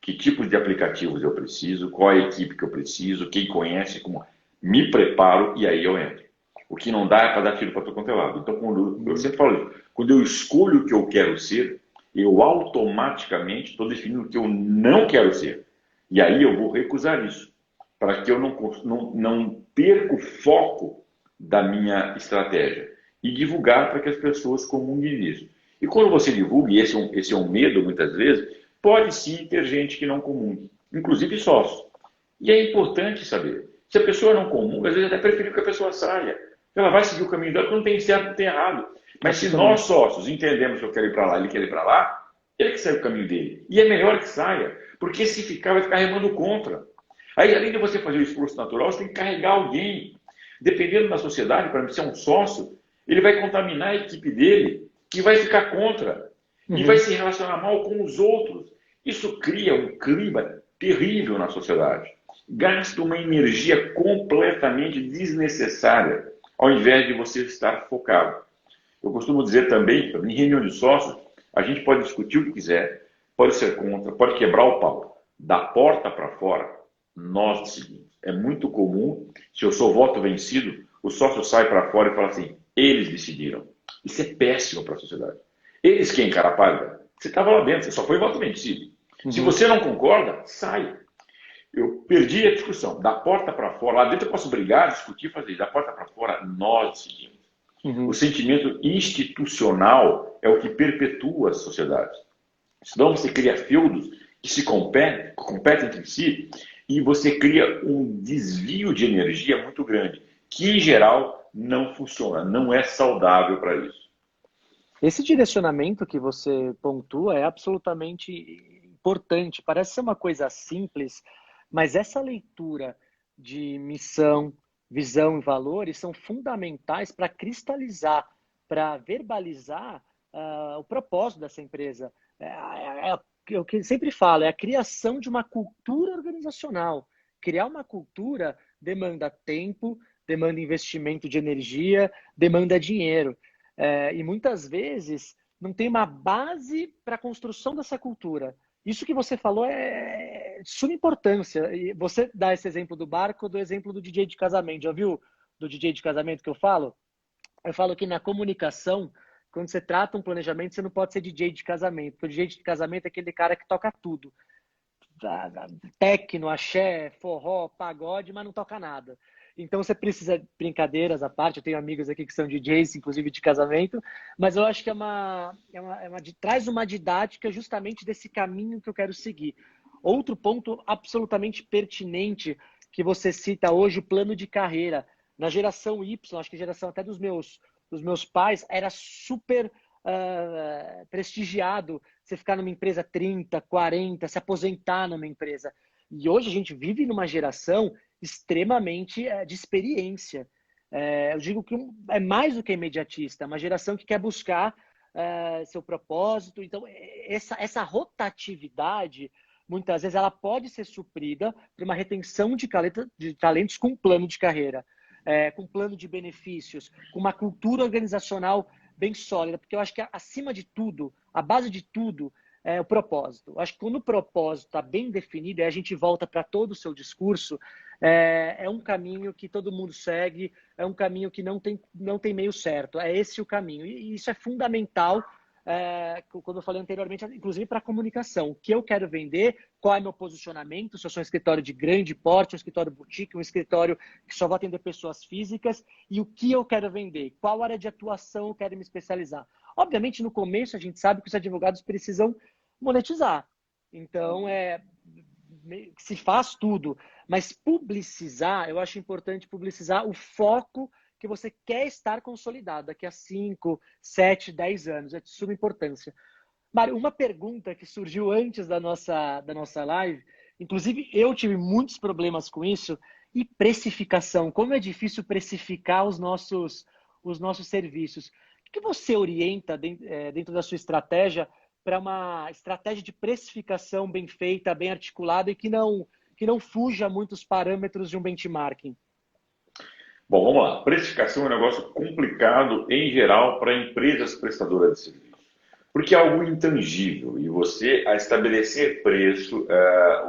Speaker 2: Que tipos de aplicativos eu preciso, qual é a equipe que eu preciso, quem conhece, como me preparo e aí eu entro. O que não dá é para dar tiro para todo quanto é lado. Então, quando eu sempre falo isso, quando eu escolho o que eu quero ser, eu automaticamente estou definindo o que eu não quero ser. E aí eu vou recusar isso, para que eu não perca o foco da minha estratégia. E divulgar para que as pessoas comunguem isso. E quando você divulga, e esse é um medo muitas vezes, pode sim ter gente que não comungue, inclusive sócios. E é importante saber. Se a pessoa não comunga, às vezes até preferir que a pessoa saia. Ela vai seguir o caminho dela, porque não tem certo, não tem errado. Mas se nós
Speaker 1: Absolutamente.
Speaker 2: sócios entendemos que eu quero ir para lá, ele quer ir para lá, ele que segue o caminho dele. E é melhor que saia, porque se ficar, vai ficar remando contra. Aí, além de você fazer o esforço natural, você tem que carregar alguém. Dependendo da sociedade, para ser um sócio, ele vai contaminar a equipe dele, que vai ficar contra. E vai
Speaker 1: Uhum.
Speaker 2: se relacionar mal com os outros. Isso cria um clima terrível na sociedade. Gasta uma energia completamente desnecessária, ao invés de você estar focado. Eu costumo dizer também, em reunião de sócios, a gente pode discutir o que quiser, pode ser contra, pode quebrar o pau. Da porta para fora, nós decidimos. É muito comum, se eu sou voto vencido, o sócio sai para fora e fala assim, eles decidiram. Isso é péssimo para a sociedade. Eles quem, cara pálida? Você estava lá dentro, você só foi voto vencido. Se
Speaker 1: Uhum.
Speaker 2: você não concorda, sai. Eu perdi a discussão. Da porta para fora, lá dentro eu posso brigar, discutir, fazer. Da porta para fora, nós decidimos. O
Speaker 1: Uhum.
Speaker 2: sentimento institucional é o que perpetua as sociedades. Senão você cria feudos que se competem entre si e você cria um desvio de energia muito grande, que em geral não funciona, não é saudável para isso.
Speaker 1: Esse direcionamento que você pontua é absolutamente importante. Parece ser uma coisa simples, mas essa leitura de missão, visão e valores são fundamentais para cristalizar, para verbalizar o propósito dessa empresa. É o que eu sempre falo, é a criação de uma cultura organizacional. Criar uma cultura demanda tempo, demanda investimento de energia, demanda dinheiro. E muitas vezes não tem uma base para a construção dessa cultura. Isso que você falou é de suma importância. E você dá esse exemplo do barco, do exemplo do DJ de casamento. Já viu do DJ de casamento que eu falo? Eu falo que na comunicação, quando você trata um planejamento, você não pode ser DJ de casamento, porque o DJ de casamento é aquele cara que toca tudo. Tecno, axé, forró, pagode, mas não toca nada. Então você precisa, brincadeiras à parte, eu tenho amigos aqui que são DJs, inclusive de casamento, mas eu acho que traz uma didática justamente desse caminho que eu quero seguir. Outro ponto absolutamente pertinente que você cita hoje, o plano de carreira. Na geração Y, acho que a geração até dos meus pais, era super prestigiado você ficar numa empresa 30, 40, se aposentar numa empresa. E hoje a gente vive numa geração extremamente de experiência. Eu digo que é mais do que imediatista, é uma geração que quer buscar seu propósito. Então, essa rotatividade muitas vezes ela pode ser suprida por uma retenção de talentos com plano de carreira, com plano de benefícios, com uma cultura organizacional bem sólida, porque eu acho que acima de tudo, a base de tudo é o propósito. Eu acho que quando o propósito está bem definido, e a gente volta para todo o seu discurso, é um caminho que todo mundo segue, é um caminho que não tem meio certo, é esse o caminho. E isso é fundamental, quando eu falei anteriormente, inclusive para a comunicação. O que eu quero vender, qual é meu posicionamento, se eu sou um escritório de grande porte, um escritório boutique, um escritório que só vai atender pessoas físicas, e o que eu quero vender, qual área de atuação eu quero me especializar. Obviamente, no começo, a gente sabe que os advogados precisam monetizar. Então, se faz tudo. Mas publicizar, eu acho importante publicizar o foco que você quer estar consolidado daqui a 5, 7, 10 anos. É de suma importância. Mário, uma pergunta que surgiu antes da nossa live, inclusive eu tive muitos problemas com isso, e precificação. Como é difícil precificar os nossos serviços. O que você orienta dentro da sua estratégia para uma estratégia de precificação bem feita, bem articulada e que não fuja muitos parâmetros de um benchmarking?
Speaker 2: Bom, vamos lá. Precificação é um negócio complicado, em geral, para empresas prestadoras de serviço. Porque é algo intangível e você, a estabelecer preço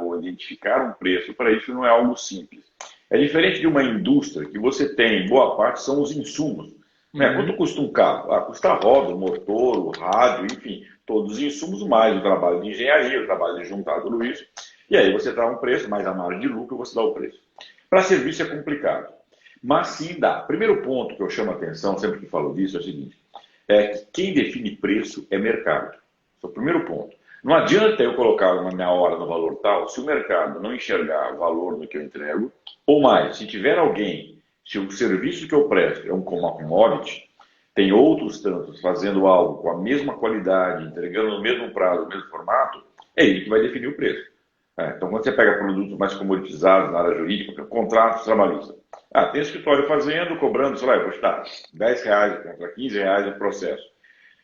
Speaker 2: ou identificar um preço para isso não é algo simples. É diferente de uma indústria que você tem, boa parte, são os insumos. Quanto custa um carro? Custa a roda, o motor, o rádio, enfim, todos os insumos, mais o trabalho de engenharia, o trabalho de juntar tudo isso. E aí você dá um preço, mais a margem de lucro, você dá o preço. Para serviço é complicado, mas sim dá. Primeiro ponto que eu chamo a atenção, sempre que falo disso, é o seguinte, é que quem define preço é mercado. Esse é o primeiro ponto. Não adianta eu colocar na minha hora no valor tal, se o mercado não enxergar o valor no que eu entrego, ou mais, se tiver alguém, se o serviço que eu presto é uma commodity, tem outros tantos fazendo algo com a mesma qualidade, entregando no mesmo prazo, no mesmo formato, é ele que vai definir o preço. Então, quando você pega produtos mais comoditizados na área jurídica, contratos trabalhistas. Tem escritório fazendo, cobrando, sei lá, eu vou estar R$10 contra R$15 no processo.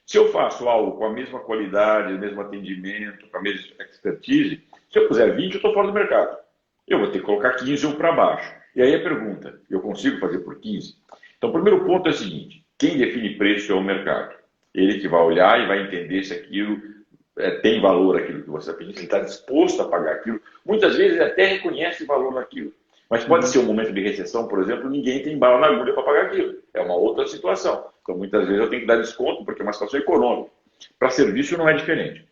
Speaker 2: Se eu faço algo com a mesma qualidade, o mesmo atendimento, com a mesma expertise, se eu puser 20, eu estou fora do mercado. Eu vou ter que colocar 15 ou para baixo. E aí a pergunta, eu consigo fazer por 15? Então, o primeiro ponto é o seguinte, quem define preço é o mercado. Ele que vai olhar e vai entender se aquilo tem valor, aquilo que você está pedindo, se ele está disposto a pagar aquilo. Muitas vezes ele até reconhece valor naquilo. Mas pode ser um momento de recessão, por exemplo, ninguém tem bala na agulha para pagar aquilo. É uma outra situação. Então, muitas vezes eu tenho que dar desconto porque é uma situação econômica. Para serviço não é diferente.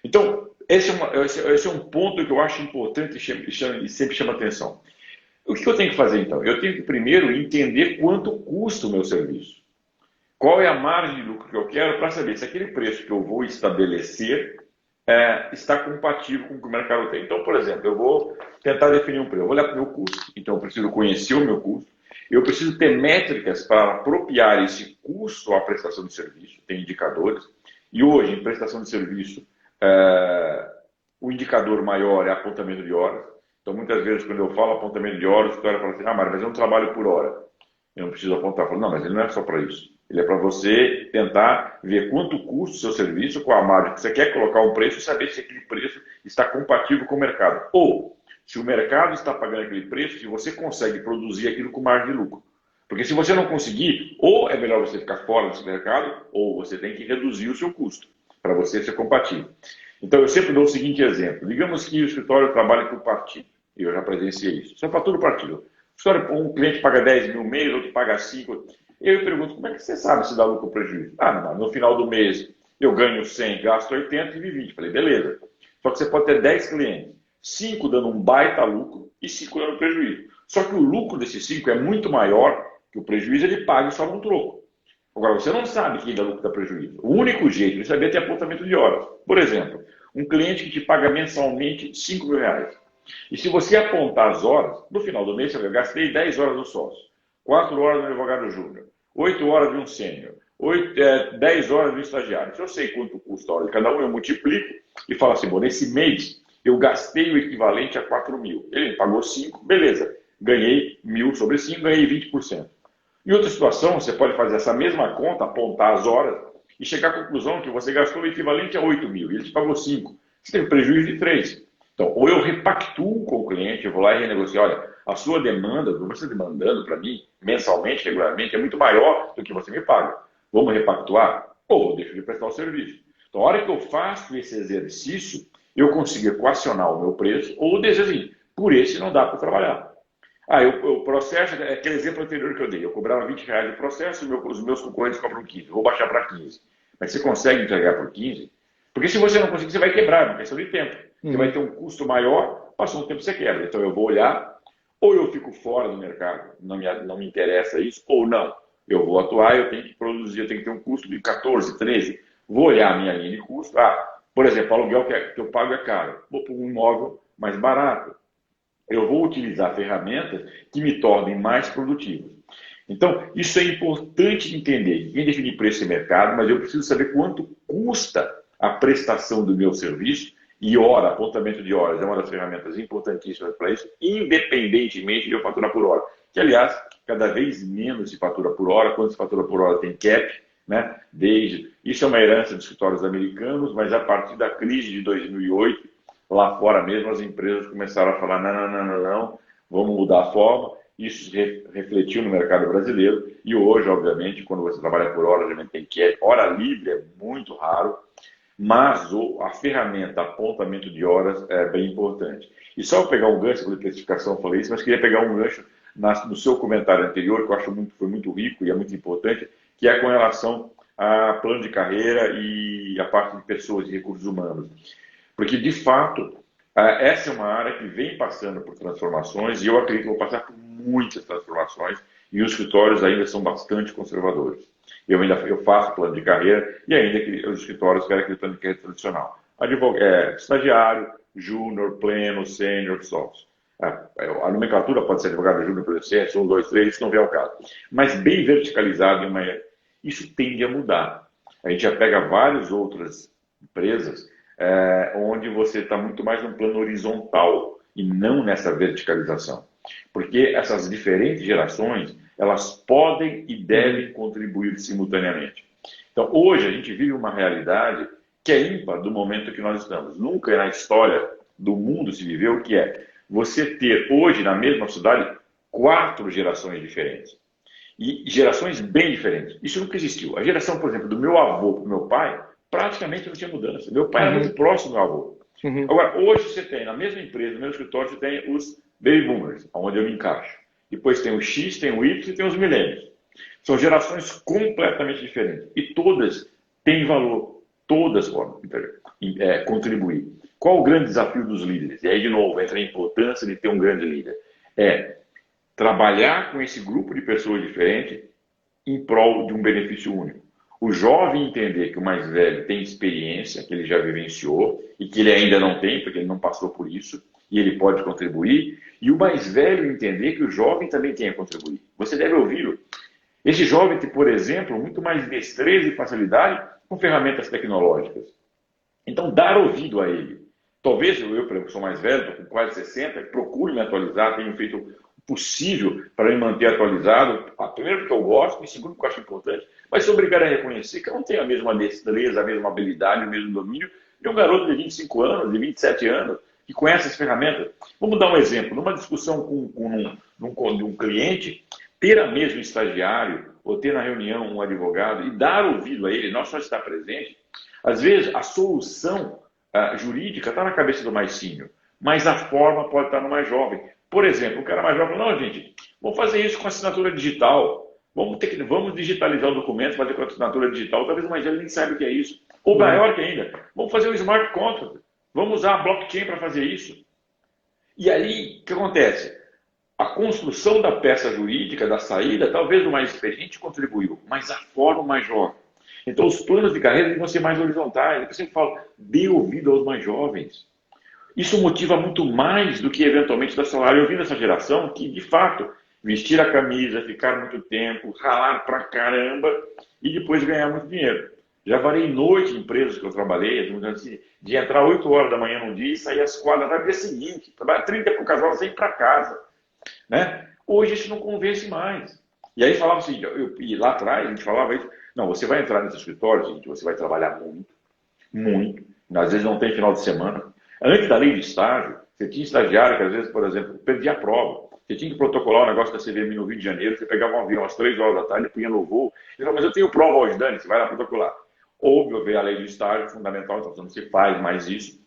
Speaker 2: Então, esse é um ponto que eu acho importante e sempre chama atenção. O que eu tenho que fazer, então? Eu tenho que primeiro entender quanto custa o meu serviço. Qual é a margem de lucro que eu quero para saber se aquele preço que eu vou estabelecer está compatível com o que o mercado tem. Então, por exemplo, eu vou tentar definir um preço. Eu vou olhar para o meu custo, então eu preciso conhecer o meu custo. Eu preciso ter métricas para apropriar esse custo à prestação de serviço, tem indicadores. E hoje, em prestação de serviço, o indicador maior é apontamento de horas. Então, muitas vezes, quando eu falo apontamento de horas, o cara fala assim, Mário, mas eu não trabalho por hora. Eu não preciso apontar. Eu falo, não, mas ele não é só para isso. Ele é para você tentar ver quanto custa o seu serviço, qual a margem que você quer colocar um preço e saber se aquele preço está compatível com o mercado. Ou, se o mercado está pagando aquele preço, se você consegue produzir aquilo com margem de lucro. Porque se você não conseguir, ou é melhor você ficar fora desse mercado, ou você tem que reduzir o seu custo, para você ser compatível. Então, eu sempre dou o seguinte exemplo. Digamos que o escritório trabalha por partido. Eu já presenciei isso. Só fatura o partido. Um cliente paga 10 mil mês, outro paga 5. Eu pergunto, como é que você sabe se dá lucro ou prejuízo? No final do mês eu ganho 100, gasto 80 e vivo 20. Falei, beleza. Só que você pode ter 10 clientes, 5 dando um baita lucro e 5 dando prejuízo. Só que o lucro desses 5 é muito maior que o prejuízo, ele paga só num troco. Agora, você não sabe quem dá lucro e dá prejuízo. O único jeito de saber é ter apontamento de horas. Por exemplo, um cliente que te paga mensalmente 5 mil reais. E se você apontar as horas, no final do mês, eu gastei 10 horas do sócio, 4 horas do advogado júnior, 8 horas de um sênior, 10 horas do estagiário. Se eu sei quanto custa a hora de cada um, eu multiplico e falo assim, bom, nesse mês eu gastei o equivalente a 4 mil. Ele me pagou 5, beleza. Ganhei 1.000 sobre 5, ganhei 20%. Em outra situação, você pode fazer essa mesma conta, apontar as horas e chegar à conclusão que você gastou o equivalente a 8 mil e ele te pagou 5. Você teve prejuízo de 3. Então, ou eu repactuo com o cliente, eu vou lá e renegocio, olha, a sua demanda, o que você está demandando para mim, mensalmente, regularmente, é muito maior do que você me paga. Vamos repactuar? Ou eu deixo de prestar o serviço. Então, a hora que eu faço esse exercício, eu consigo equacionar o meu preço, ou dizer assim, por esse não dá para trabalhar. O processo, aquele exemplo anterior que eu dei, eu cobrava R$ 20 de processo, os meus concorrentes cobram 15, vou baixar para 15. Mas você consegue entregar por 15? Porque se você não conseguir, você vai quebrar, é uma questão de tempo. Você vai ter um custo maior, passou um tempo você quebra. Então eu vou olhar, ou eu fico fora do mercado, não me interessa isso, ou não. Eu vou atuar, eu tenho que produzir, eu tenho que ter um custo de 14, 13. Vou olhar a minha linha de custo. Por exemplo, o aluguel que eu pago é caro. Vou para um imóvel mais barato. Eu vou utilizar ferramentas que me tornem mais produtivo. Então, isso é importante entender. Quem definir preço é mercado, mas eu preciso saber quanto custa a prestação do meu serviço e hora, apontamento de horas é uma das ferramentas importantíssimas para isso, independentemente de eu faturar por hora. Que, aliás, cada vez menos se fatura por hora, quando se fatura por hora tem cap, né? Isso é uma herança dos escritórios americanos, mas a partir da crise de 2008, lá fora mesmo, as empresas começaram a falar, não, vamos mudar a forma. Isso refletiu no mercado brasileiro e hoje, obviamente, quando você trabalha por hora, obviamente tem cap, hora livre é muito raro, mas a ferramenta apontamento de horas é bem importante. E só eu pegar um gancho, por especificação eu falei isso, mas queria pegar um gancho no seu comentário anterior, que eu acho foi muito rico e é muito importante, que é com relação a plano de carreira e a parte de pessoas e recursos humanos. Porque, de fato, essa é uma área que vem passando por transformações e eu acredito que vou passar por muitas transformações e os escritórios ainda são bastante conservadores. Eu faço plano de carreira e ainda que os escritórios querem aquele plano de carreira tradicional. Estagiário, júnior, pleno, sênior, sócio. A nomenclatura pode ser advogado júnior, presidente, 1, 2, 3, isso não vem ao caso. Mas bem verticalizado, isso tende a mudar. A gente já pega várias outras empresas onde você está muito mais num plano horizontal e não nessa verticalização. Porque essas diferentes gerações, elas podem e devem contribuir simultaneamente. Então, hoje a gente vive uma realidade que é ímpar do momento que nós estamos. Nunca na história do mundo se viveu o que é você ter hoje na mesma cidade 4 gerações diferentes. E gerações bem diferentes. Isso nunca existiu. A geração, por exemplo, do meu avô para o meu pai, praticamente não tinha mudança. Meu pai era muito próximo do meu avô. Agora, hoje você tem, na mesma empresa, no mesmo escritório, você tem os baby boomers, onde eu me encaixo. Depois tem o X, tem o Y e tem os milênios. São gerações completamente diferentes. E todas têm valor. Todas podem contribuir. Qual o grande desafio dos líderes? E aí, de novo, entra a importância de ter um grande líder. Trabalhar com esse grupo de pessoas diferentes em prol de um benefício único. O jovem entender que o mais velho tem experiência, que ele já vivenciou e que ele ainda não tem, porque ele não passou por isso, e ele pode contribuir. E o mais velho entender que o jovem também tem a contribuir. Você deve ouvi-lo. Esse jovem tem, por exemplo, muito mais destreza e facilidade com ferramentas tecnológicas. Então, dar ouvido a ele. Talvez eu por exemplo, sou mais velho, estou com quase 60, procuro me atualizar, tenho feito o possível para me manter atualizado. Primeiro, porque eu gosto, e segundo, porque eu acho importante. Mas sou obrigado a reconhecer que eu não tenho a mesma destreza, a mesma habilidade, o mesmo domínio de um garoto de 25 anos, de 27 anos, que conhece as ferramentas. Vamos dar um exemplo. Numa discussão de um cliente, ter a mesmo estagiário ou ter na reunião um advogado e dar ouvido a ele, não só estar presente, às vezes a solução jurídica está na cabeça do mais sênior, mas a forma pode estar no mais jovem. Por exemplo, o cara mais jovem fala, não, gente, vamos fazer isso com assinatura digital, vamos digitalizar o documento, fazer com assinatura digital, talvez o mais velho nem saiba o que é isso. Ou maior que ainda, vamos fazer um smart contract, vamos usar a blockchain para fazer isso. E aí, o que acontece? A construção da peça jurídica, da saída, talvez o mais experiente contribuiu, mas a forma o mais jovem. Então, os planos de carreira vão ser mais horizontais. Eu sempre falo, dê ouvido aos mais jovens. Isso motiva muito mais do que, eventualmente, dar salário. Eu vi nessa geração que, de fato, vestir a camisa, ficar muito tempo, ralar pra caramba e depois ganhar muito dinheiro. Já varei noite em empresas que eu trabalhei, assim, de entrar 8 horas da manhã num dia e sair às 4 da tarde no dia seguinte. Trabalhar 30 por casal sem ir para casa. Né? Hoje isso não convence mais. E aí falava assim, e lá atrás a gente falava isso, não, você vai entrar nesse escritório, gente, você vai trabalhar muito, muito, às vezes não tem final de semana, Antes da lei de estágio, você tinha estagiário que, às vezes, por exemplo, perdia a prova. Você tinha que protocolar o negócio da CVM no Rio de Janeiro, você pegava um avião às 3 horas da tarde, punha no voo, e falava, mas eu tenho prova hoje, Dani, você vai lá protocolar. Houve a lei do estágio, fundamental, então não se faz mais isso,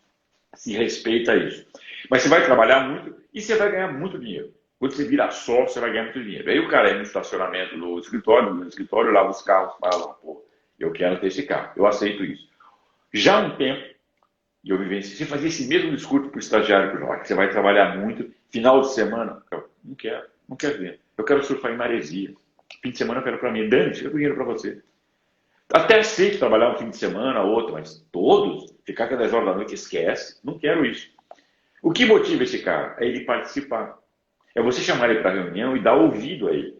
Speaker 2: se respeita isso. Mas você vai trabalhar muito e você vai ganhar muito dinheiro. Quando você vira sócio, você vai ganhar muito dinheiro. Aí o cara é no estacionamento no escritório, lava os carros, fala, pô, eu quero ter esse carro, eu aceito isso. Já há um tempo, e eu vivenciei, você fazia esse mesmo discurso para o estagiário, que você vai trabalhar muito, final de semana, eu não quero ver. Eu quero surfar em maresia. Fim de semana eu quero para mim. Dani, chega dinheiro para você. Até sei que trabalhar um fim de semana, outro, mas todos, ficar até 10 horas da noite, esquece. Não quero isso. O que motiva esse cara? É ele participar. É você chamar ele para reunião e dar ouvido a ele.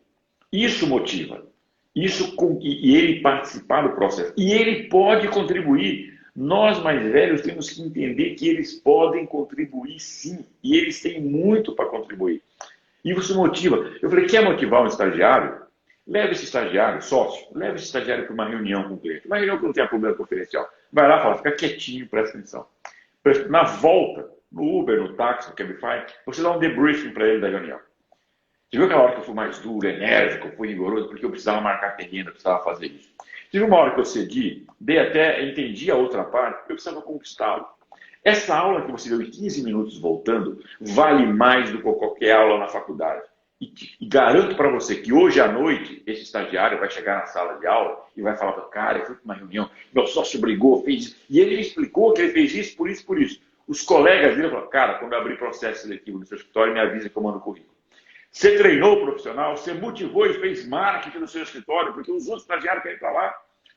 Speaker 2: Isso motiva. E ele participar do processo. E ele pode contribuir. Nós, mais velhos, temos que entender que eles podem contribuir sim. E eles têm muito para contribuir. E isso motiva. Eu falei, quer motivar um estagiário? Leve esse estagiário, sócio, leve esse estagiário para uma reunião com o cliente. Uma reunião que não tenha problema conferencial. Vai lá e fala, fica quietinho, presta atenção. Na volta, no Uber, no táxi, no Cabify, você dá um debriefing para ele da reunião. Você viu aquela hora que eu fui mais duro, enérgico, fui rigoroso, porque eu precisava marcar terreno, eu precisava fazer isso. Tive uma hora que eu cedi, entendi a outra parte, eu precisava conquistá-lo. Essa aula que você deu em 15 minutos voltando, vale mais do que qualquer aula na faculdade. E garanto para você que hoje à noite, esse estagiário vai chegar na sala de aula e vai falar para o cara, eu fui para uma reunião, meu sócio brigou, fez isso. E ele me explicou que ele fez isso, por isso, por isso. Os colegas dele falaram, cara, quando eu abrir processo seletivo no seu escritório, me avisa que eu mando o currículo. Você treinou o profissional, você motivou e fez marketing no seu escritório, porque os outros estagiários querem ir para lá.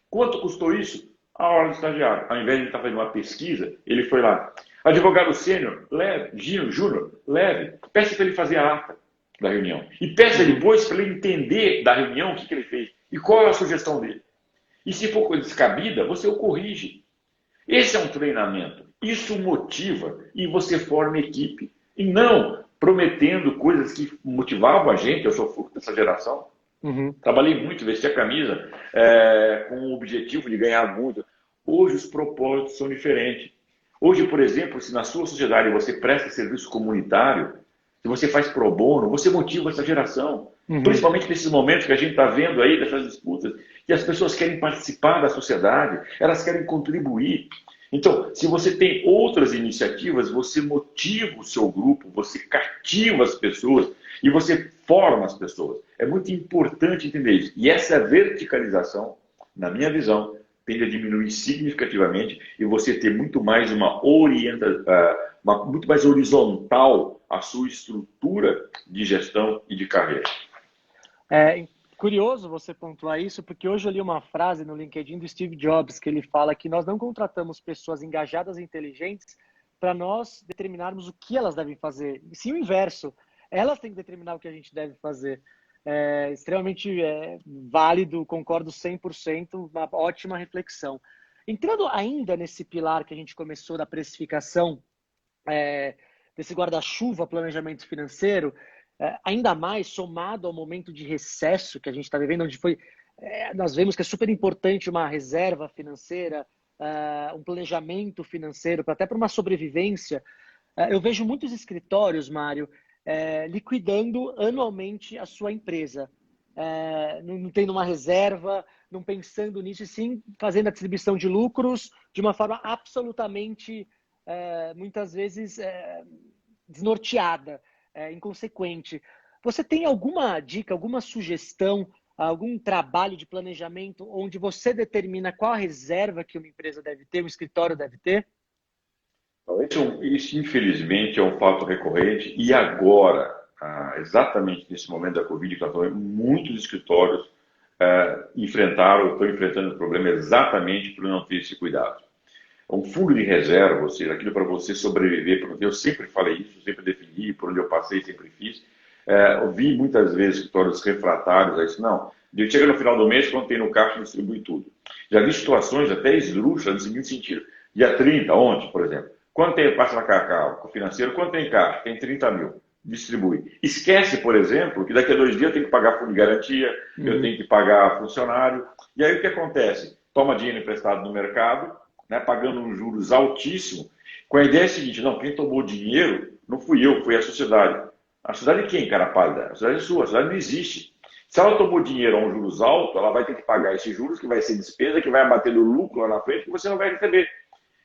Speaker 2: Quanto custou isso? A hora do estagiário. Ao invés de ele estar fazendo uma pesquisa, ele foi lá. Advogado sênior, leve. Júnior, leve. Peça para ele fazer a ata da reunião. E peça depois para ele entender da reunião o que ele fez e qual é a sugestão dele. E se for coisa descabida, você o corrige. Esse é um treinamento. Isso motiva e você forma equipe. E não prometendo coisas que motivavam a gente. Eu sou fruto dessa geração. Trabalhei muito, vesti a camisa com o objetivo de ganhar muito. Hoje os propósitos são diferentes. Hoje, por exemplo, se na sua sociedade você presta serviço comunitário, se você faz pro bono, você motiva essa geração. Principalmente nesses momentos que a gente está vendo aí, dessas disputas, que as pessoas querem participar da sociedade, elas querem contribuir. Então, se você tem outras iniciativas, você motiva o seu grupo, você cativa as pessoas e você forma as pessoas. É muito importante entender isso. E essa verticalização, na minha visão, tende a diminuir significativamente e você ter muito mais muito mais horizontal a sua estrutura de gestão e de carreira.
Speaker 1: É curioso você pontuar isso, porque hoje eu li uma frase no LinkedIn do Steve Jobs, que ele fala que nós não contratamos pessoas engajadas e inteligentes para nós determinarmos o que elas devem fazer. E sim o inverso. Elas têm que determinar o que a gente deve fazer. É extremamente válido, concordo 100%, uma ótima reflexão. Entrando ainda nesse pilar que a gente começou da precificação, desse guarda-chuva planejamento financeiro, ainda mais somado ao momento de recesso que a gente está vivendo, onde nós vemos que é super importante uma reserva financeira, um planejamento financeiro, até para uma sobrevivência. Eu vejo muitos escritórios, Mário, liquidando anualmente a sua empresa, não tendo uma reserva, não pensando nisso, e sim fazendo a distribuição de lucros de uma forma absolutamente, muitas vezes, desnorteada, inconsequente. Você tem alguma dica, alguma sugestão, algum trabalho de planejamento onde você determina qual a reserva que uma empresa deve ter, um escritório deve ter?
Speaker 2: Isso, infelizmente, é um fato recorrente e agora, exatamente nesse momento da Covid-19, muitos escritórios estão enfrentando o problema exatamente por não ter esse cuidado. Um fundo de reserva, ou seja, aquilo para você sobreviver, porque eu sempre falei isso, sempre defini, por onde eu passei, sempre fiz. Eu vi muitas vezes escritórios refratários a isso. Não, chega no final do mês, quando tem no caixa, distribui tudo. Já vi situações até esdrúxulas no seguinte sentido. Dia 30, ontem, por exemplo, quando passa na Cacau, o financeiro, quando tem caixa? Tem 30 mil. Distribui. Esquece, por exemplo, que daqui a 2 dias eu tenho que pagar fundo de garantia, eu tenho que pagar funcionário. E aí o que acontece? Toma dinheiro emprestado no mercado, pagando um juros altíssimo. Com a ideia seguinte, não, quem tomou o dinheiro não fui eu, foi a sociedade. A sociedade quem, cara pálida? A sociedade é sua, a sociedade não existe. Se ela tomou dinheiro a um juros alto, ela vai ter que pagar esses juros, que vai ser despesa, que vai abater no lucro lá na frente, que você não vai receber.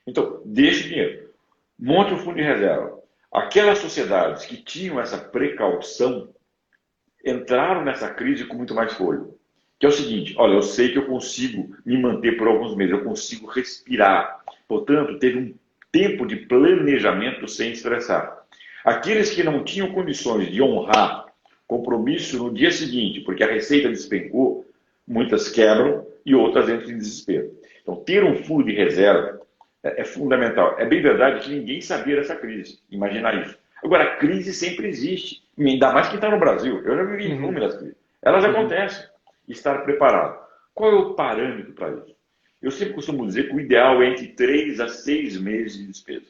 Speaker 2: Então, deixe o dinheiro. Monte um fundo de reserva. Aquelas sociedades que tinham essa precaução entraram nessa crise com muito mais fôlego. Que é o seguinte, olha, eu sei que eu consigo me manter por alguns meses, eu consigo respirar. Portanto, teve um tempo de planejamento sem estressar. Aqueles que não tinham condições de honrar compromisso no dia seguinte, porque a receita despencou, muitas quebram e outras entram em desespero. Então, ter um fundo de reserva é fundamental. É bem verdade que ninguém sabia dessa crise, imaginar isso. Agora, a crise sempre existe, ainda mais quem está no Brasil. Eu já vivi inúmeras crises. Elas acontecem. Estar preparado. Qual é o parâmetro para isso? Eu sempre costumo dizer que o ideal é entre 3 a 6 meses de despesa.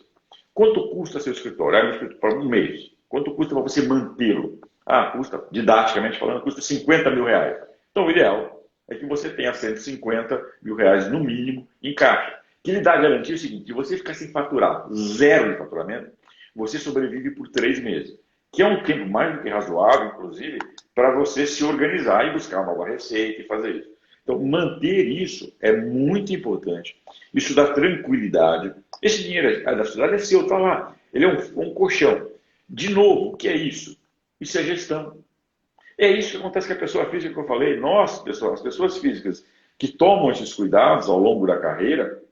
Speaker 2: Quanto custa seu escritório? Meu escritório para um mês. Quanto custa para você mantê-lo? Custa, didaticamente falando, custa 50 mil reais. Então, o ideal é que você tenha 150 mil reais no mínimo em caixa. Que lhe dá a garantia o seguinte, que você ficar sem faturar, zero de faturamento, você sobrevive por 3 meses. Que é um tempo mais do que razoável, inclusive, para você se organizar e buscar uma nova receita e fazer isso. Então, manter isso é muito importante. Isso dá tranquilidade. Esse dinheiro da sociedade é seu, está lá. Ele é um colchão. De novo, o que é isso? Isso é gestão. É isso que acontece com a pessoa física que eu falei. Nós, pessoal, as pessoas físicas que tomam esses cuidados ao longo da carreira,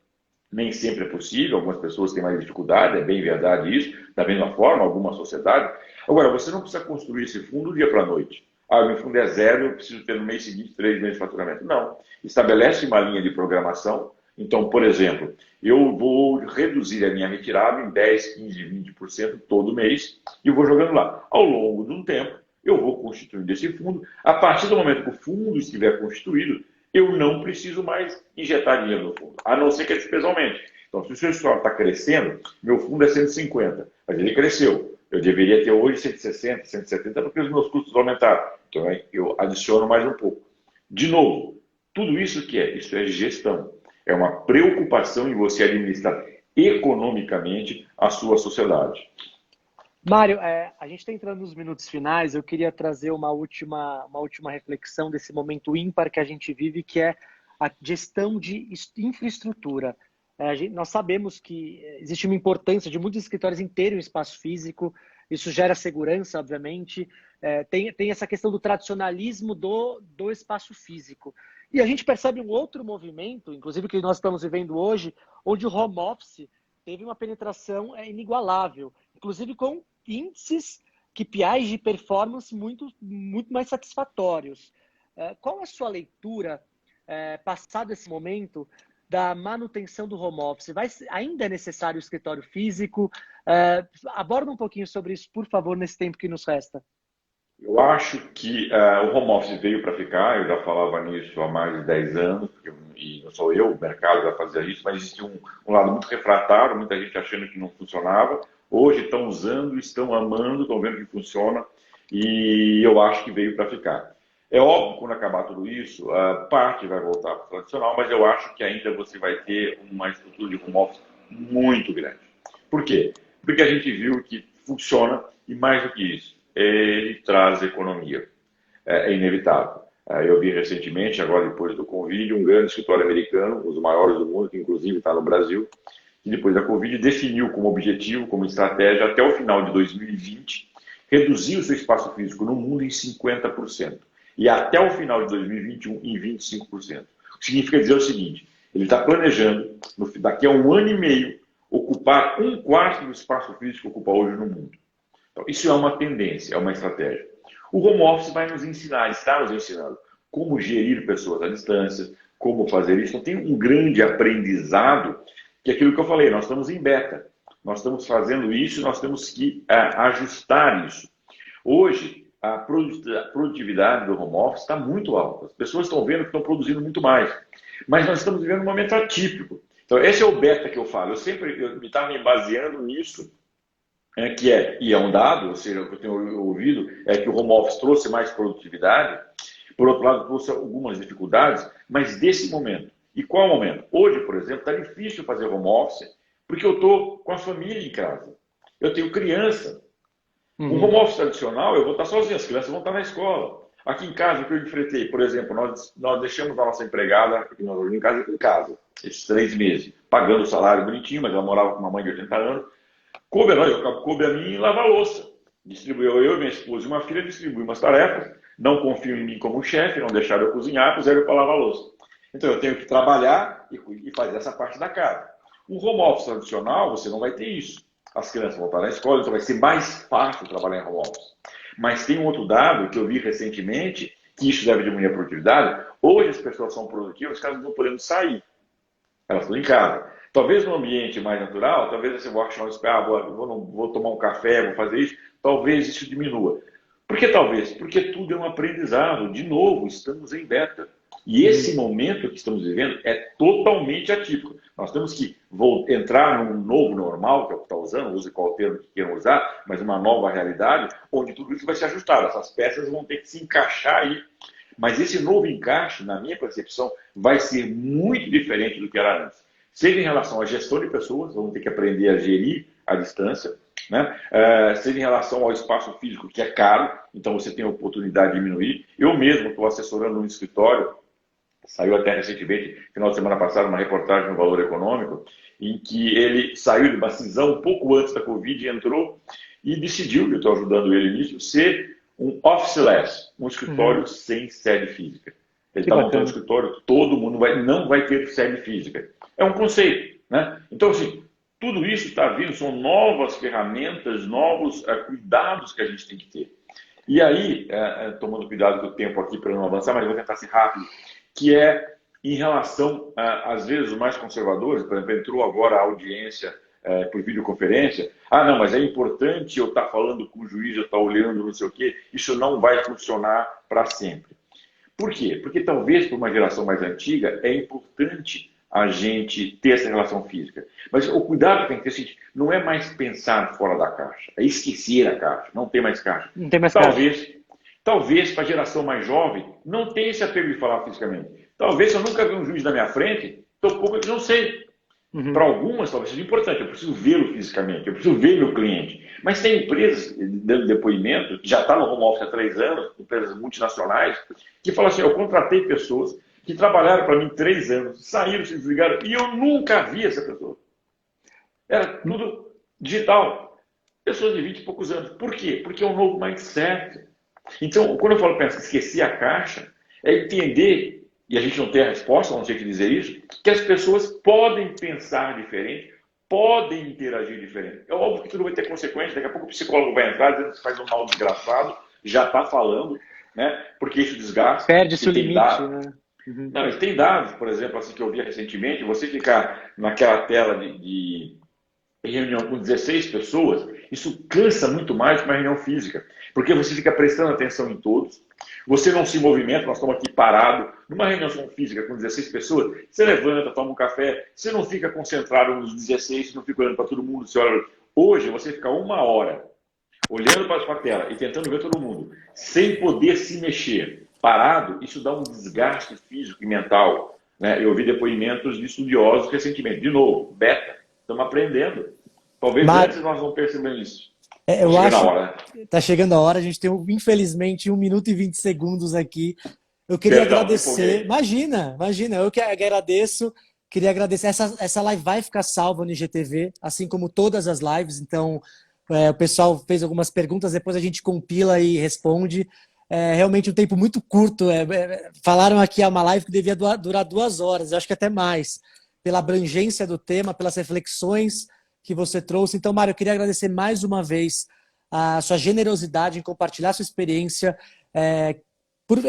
Speaker 2: nem sempre é possível, algumas pessoas têm mais dificuldade, é bem verdade isso, da mesma forma, alguma sociedade. Agora, você não precisa construir esse fundo do dia para a noite. Meu fundo é zero, eu preciso ter no mês seguinte 3 meses de faturamento. Não. Estabelece uma linha de programação. Então, por exemplo, eu vou reduzir a minha retirada em 10, 15, 20% todo mês e vou jogando lá. Ao longo de um tempo, eu vou constituindo esse fundo. A partir do momento que o fundo estiver constituído, eu não preciso mais injetar dinheiro no fundo, a não ser que a despesa aumente. Então, se o seu escritório está crescendo, meu fundo é 150, mas ele cresceu. Eu deveria ter hoje 160, 170, porque os meus custos aumentaram. Então, eu adiciono mais um pouco. De novo, tudo isso que é? Isso é gestão. É uma preocupação em você administrar economicamente a sua sociedade.
Speaker 1: Mário, a gente está entrando nos minutos finais. Eu queria trazer uma última reflexão desse momento ímpar que a gente vive, que é a gestão de infraestrutura. Nós sabemos que existe uma importância de muitos escritórios em terem um espaço físico, isso gera segurança, obviamente, tem essa questão do tradicionalismo do espaço físico. E a gente percebe um outro movimento, inclusive que nós estamos vivendo hoje, onde o home office teve uma penetração inigualável, inclusive com índices, KPIs de performance muito mais satisfatórios. Qual a sua leitura, passado esse momento, da manutenção do home office? Ainda é necessário o escritório físico? Aborda um pouquinho sobre isso, por favor, nesse tempo que nos resta.
Speaker 2: Eu acho que o home office veio para ficar, eu já falava nisso há mais de 10 anos, e não sou eu, o mercado já fazia isso, mas existe um lado muito refratário, muita gente achando que não funcionava. Hoje estão usando, estão amando, estão vendo que funciona, e eu acho que veio para ficar. É óbvio, quando acabar tudo isso, a parte vai voltar para o tradicional, mas eu acho que ainda você vai ter uma estrutura de home office muito grande. Por quê? Porque a gente viu que funciona, e mais do que isso, ele traz economia. É inevitável. Eu vi recentemente, agora depois do Covid, um grande escritório americano, um dos maiores do mundo, que inclusive está no Brasil, que depois da Covid definiu como objetivo, como estratégia, até o final de 2020, reduzir o seu espaço físico no mundo em 50%. E até o final de 2021 em 25%. O que significa dizer o seguinte, ele está planejando, daqui a 1 ano e meio, ocupar 1/4 do espaço físico que ocupa hoje no mundo. Então, isso é uma tendência, é uma estratégia. O home office vai nos ensinar, está nos ensinando como gerir pessoas à distância, como fazer isso. Então, tem um grande aprendizado, que é aquilo que eu falei, nós estamos em beta. Nós estamos fazendo isso, nós temos que ajustar isso. Hoje, a produtividade do home office está muito alta. As pessoas estão vendo que estão produzindo muito mais. Mas nós estamos vivendo um momento atípico. Então, esse é o beta que eu falo. Eu estava me baseando nisso, e é um dado, ou seja, o que eu tenho ouvido é que o home office trouxe mais produtividade, por outro lado, trouxe algumas dificuldades, mas desse momento. E qual é o momento? Hoje, por exemplo, está difícil fazer home office porque eu estou com a família em casa. Eu tenho criança. Um
Speaker 1: Uhum.
Speaker 2: home office tradicional, eu vou estar sozinho, as crianças vão estar na escola. Aqui em casa, o que eu enfrentei, por exemplo, nós deixamos a nossa empregada, que nós em casa, esses 3 meses, pagando o salário bonitinho, mas ela morava com uma mãe de 80 anos. Coube a mim lavar a louça. Distribuiu eu, minha esposa e uma filha, distribuí umas tarefas, não confio em mim como chefe, não deixaram eu cozinhar, puseram eu para lavar a louça. Então eu tenho que trabalhar e fazer essa parte da casa. Um home office tradicional, você não vai ter isso. As crianças vão estar na escola, então vai ser mais fácil trabalhar em home office. Mas tem um outro dado que eu vi recentemente, que isso deve diminuir a produtividade. Hoje as pessoas são produtivas, elas não estão podendo sair. Elas estão em casa. Talvez no ambiente mais natural, talvez você vá achar um espaço, vou tomar um café, vou fazer isso, talvez isso diminua. Por que talvez? Porque tudo é um aprendizado. De novo, estamos em beta. E esse momento que estamos vivendo é totalmente atípico. Nós temos que entrar num novo normal, que é o que está usando, use qual termo que queiram usar, mas uma nova realidade, onde tudo isso vai se ajustar. Essas peças vão ter que se encaixar aí. Mas esse novo encaixe, na minha percepção, vai ser muito diferente do que era antes. Seja em relação à gestão de pessoas, vamos ter que aprender a gerir à distância, né? Seja em relação ao espaço físico, que é caro, então você tem a oportunidade de diminuir. Eu mesmo estou assessorando um escritório, saiu até recentemente, final de semana passada, uma reportagem no Valor Econômico, em que ele saiu de uma cisão um pouco antes da Covid, entrou e decidiu, eu estou ajudando ele nisso, ser um officeless, um escritório sem sede física. Ele está montando um escritório, todo mundo não vai ter sede física. É um conceito, né? Então, assim, tudo isso está vindo, são novas ferramentas, novos cuidados que a gente tem que ter. E aí, tomando cuidado com o tempo aqui para não avançar, mas eu vou tentar ser rápido, que é em relação, às vezes, os mais conservadores, por exemplo, entrou agora a audiência por videoconferência. Ah, não, mas é importante eu estar falando com o juiz, eu estar olhando, não sei o quê. Isso não vai funcionar para sempre. Por quê? Porque talvez para uma geração mais antiga é importante a gente ter essa relação física. Mas o cuidado tem que ter o seguinte, não é mais pensar fora da caixa, é esquecer a caixa, não tem mais caixa.
Speaker 1: Não tem mais
Speaker 2: Talvez para a geração mais jovem não tenha esse apego de falar fisicamente. Talvez se eu nunca vi um juiz na minha frente, tampouco eu não sei. Para algumas talvez seja importante, eu preciso vê-lo fisicamente, eu preciso ver meu cliente. Mas tem empresas dando depoimento, que já está no home office há 3 anos, empresas multinacionais, que falam assim, eu contratei pessoas que trabalharam para mim 3 anos, saíram, se desligaram, e eu nunca vi essa pessoa. Era tudo digital. Pessoas de 20 e poucos anos. Por quê? Porque é um novo mindset. Então, quando eu falo para esquecer a caixa, é entender, e a gente não tem a resposta, não sei que dizer isso, que as pessoas podem pensar diferente, podem interagir diferente. É óbvio que tudo vai ter consequências, daqui a pouco o psicólogo vai entrar, dizendo que faz um mal desgraçado, já está falando, né? Porque isso desgasta.
Speaker 1: Perde-se o limite, né?
Speaker 2: Não, e tem dados, por exemplo, assim que eu vi recentemente, você ficar naquela tela de reunião com 16 pessoas, isso cansa muito mais que uma reunião física, porque você fica prestando atenção em todos, você não se movimenta, nós estamos aqui parados, numa reunião física com 16 pessoas, você levanta, toma um café, você não fica concentrado nos 16, você não fica olhando para todo mundo, você olha. Hoje, você fica 1 hora olhando para a tela e tentando ver todo mundo, sem poder se mexer, parado, isso dá um desgaste físico e mental. Né? Eu ouvi depoimentos de estudiosos recentemente. De novo, beta, estamos aprendendo. Talvez antes nós não percebemos isso.
Speaker 1: Eu acho que está chegando a hora, a gente tem, infelizmente, 1 minuto e 20 segundos aqui. Eu queria agradecer. Imagina, eu que agradeço. Queria agradecer. Essa live vai ficar salva no IGTV, assim como todas as lives. Então, o pessoal fez algumas perguntas, depois a gente compila e responde. É realmente um tempo muito curto. Falaram aqui uma live que devia durar 2 horas, eu acho que até mais, pela abrangência do tema, pelas reflexões que você trouxe. Então, Mário, eu queria agradecer mais uma vez a sua generosidade em compartilhar a sua experiência.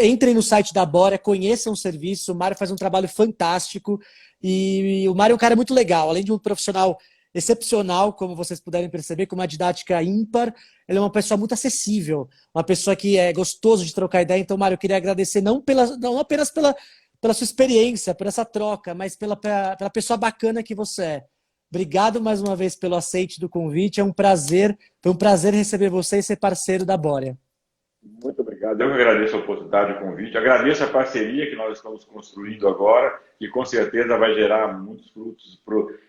Speaker 1: Entrem no site da Borea, conheçam o serviço. O Mário faz um trabalho fantástico e o Mário é um cara muito legal. Além de um profissional excepcional, como vocês puderem perceber, com uma didática ímpar, ele é uma pessoa muito acessível, uma pessoa que é gostoso de trocar ideia. Então, Mário, eu queria agradecer não apenas pela sua experiência, por essa troca, mas pela pessoa bacana que você é. Obrigado mais uma vez pelo aceite do convite. Foi um prazer receber você e ser parceiro da Borea.
Speaker 2: Muito obrigado. Obrigado. Eu que agradeço a oportunidade, o convite. Agradeço a parceria que nós estamos construindo agora, que com certeza vai gerar muitos frutos.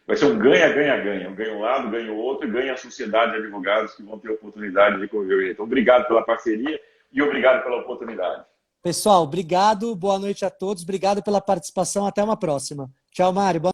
Speaker 2: Vai ser um ganha-ganha-ganha. Um ganha um lado, ganha o outro, e ganha a sociedade de advogados que vão ter a oportunidade de conviver. Então, obrigado pela parceria e obrigado pela oportunidade.
Speaker 1: Pessoal, obrigado, boa noite a todos, obrigado pela participação, até uma próxima. Tchau, Mário.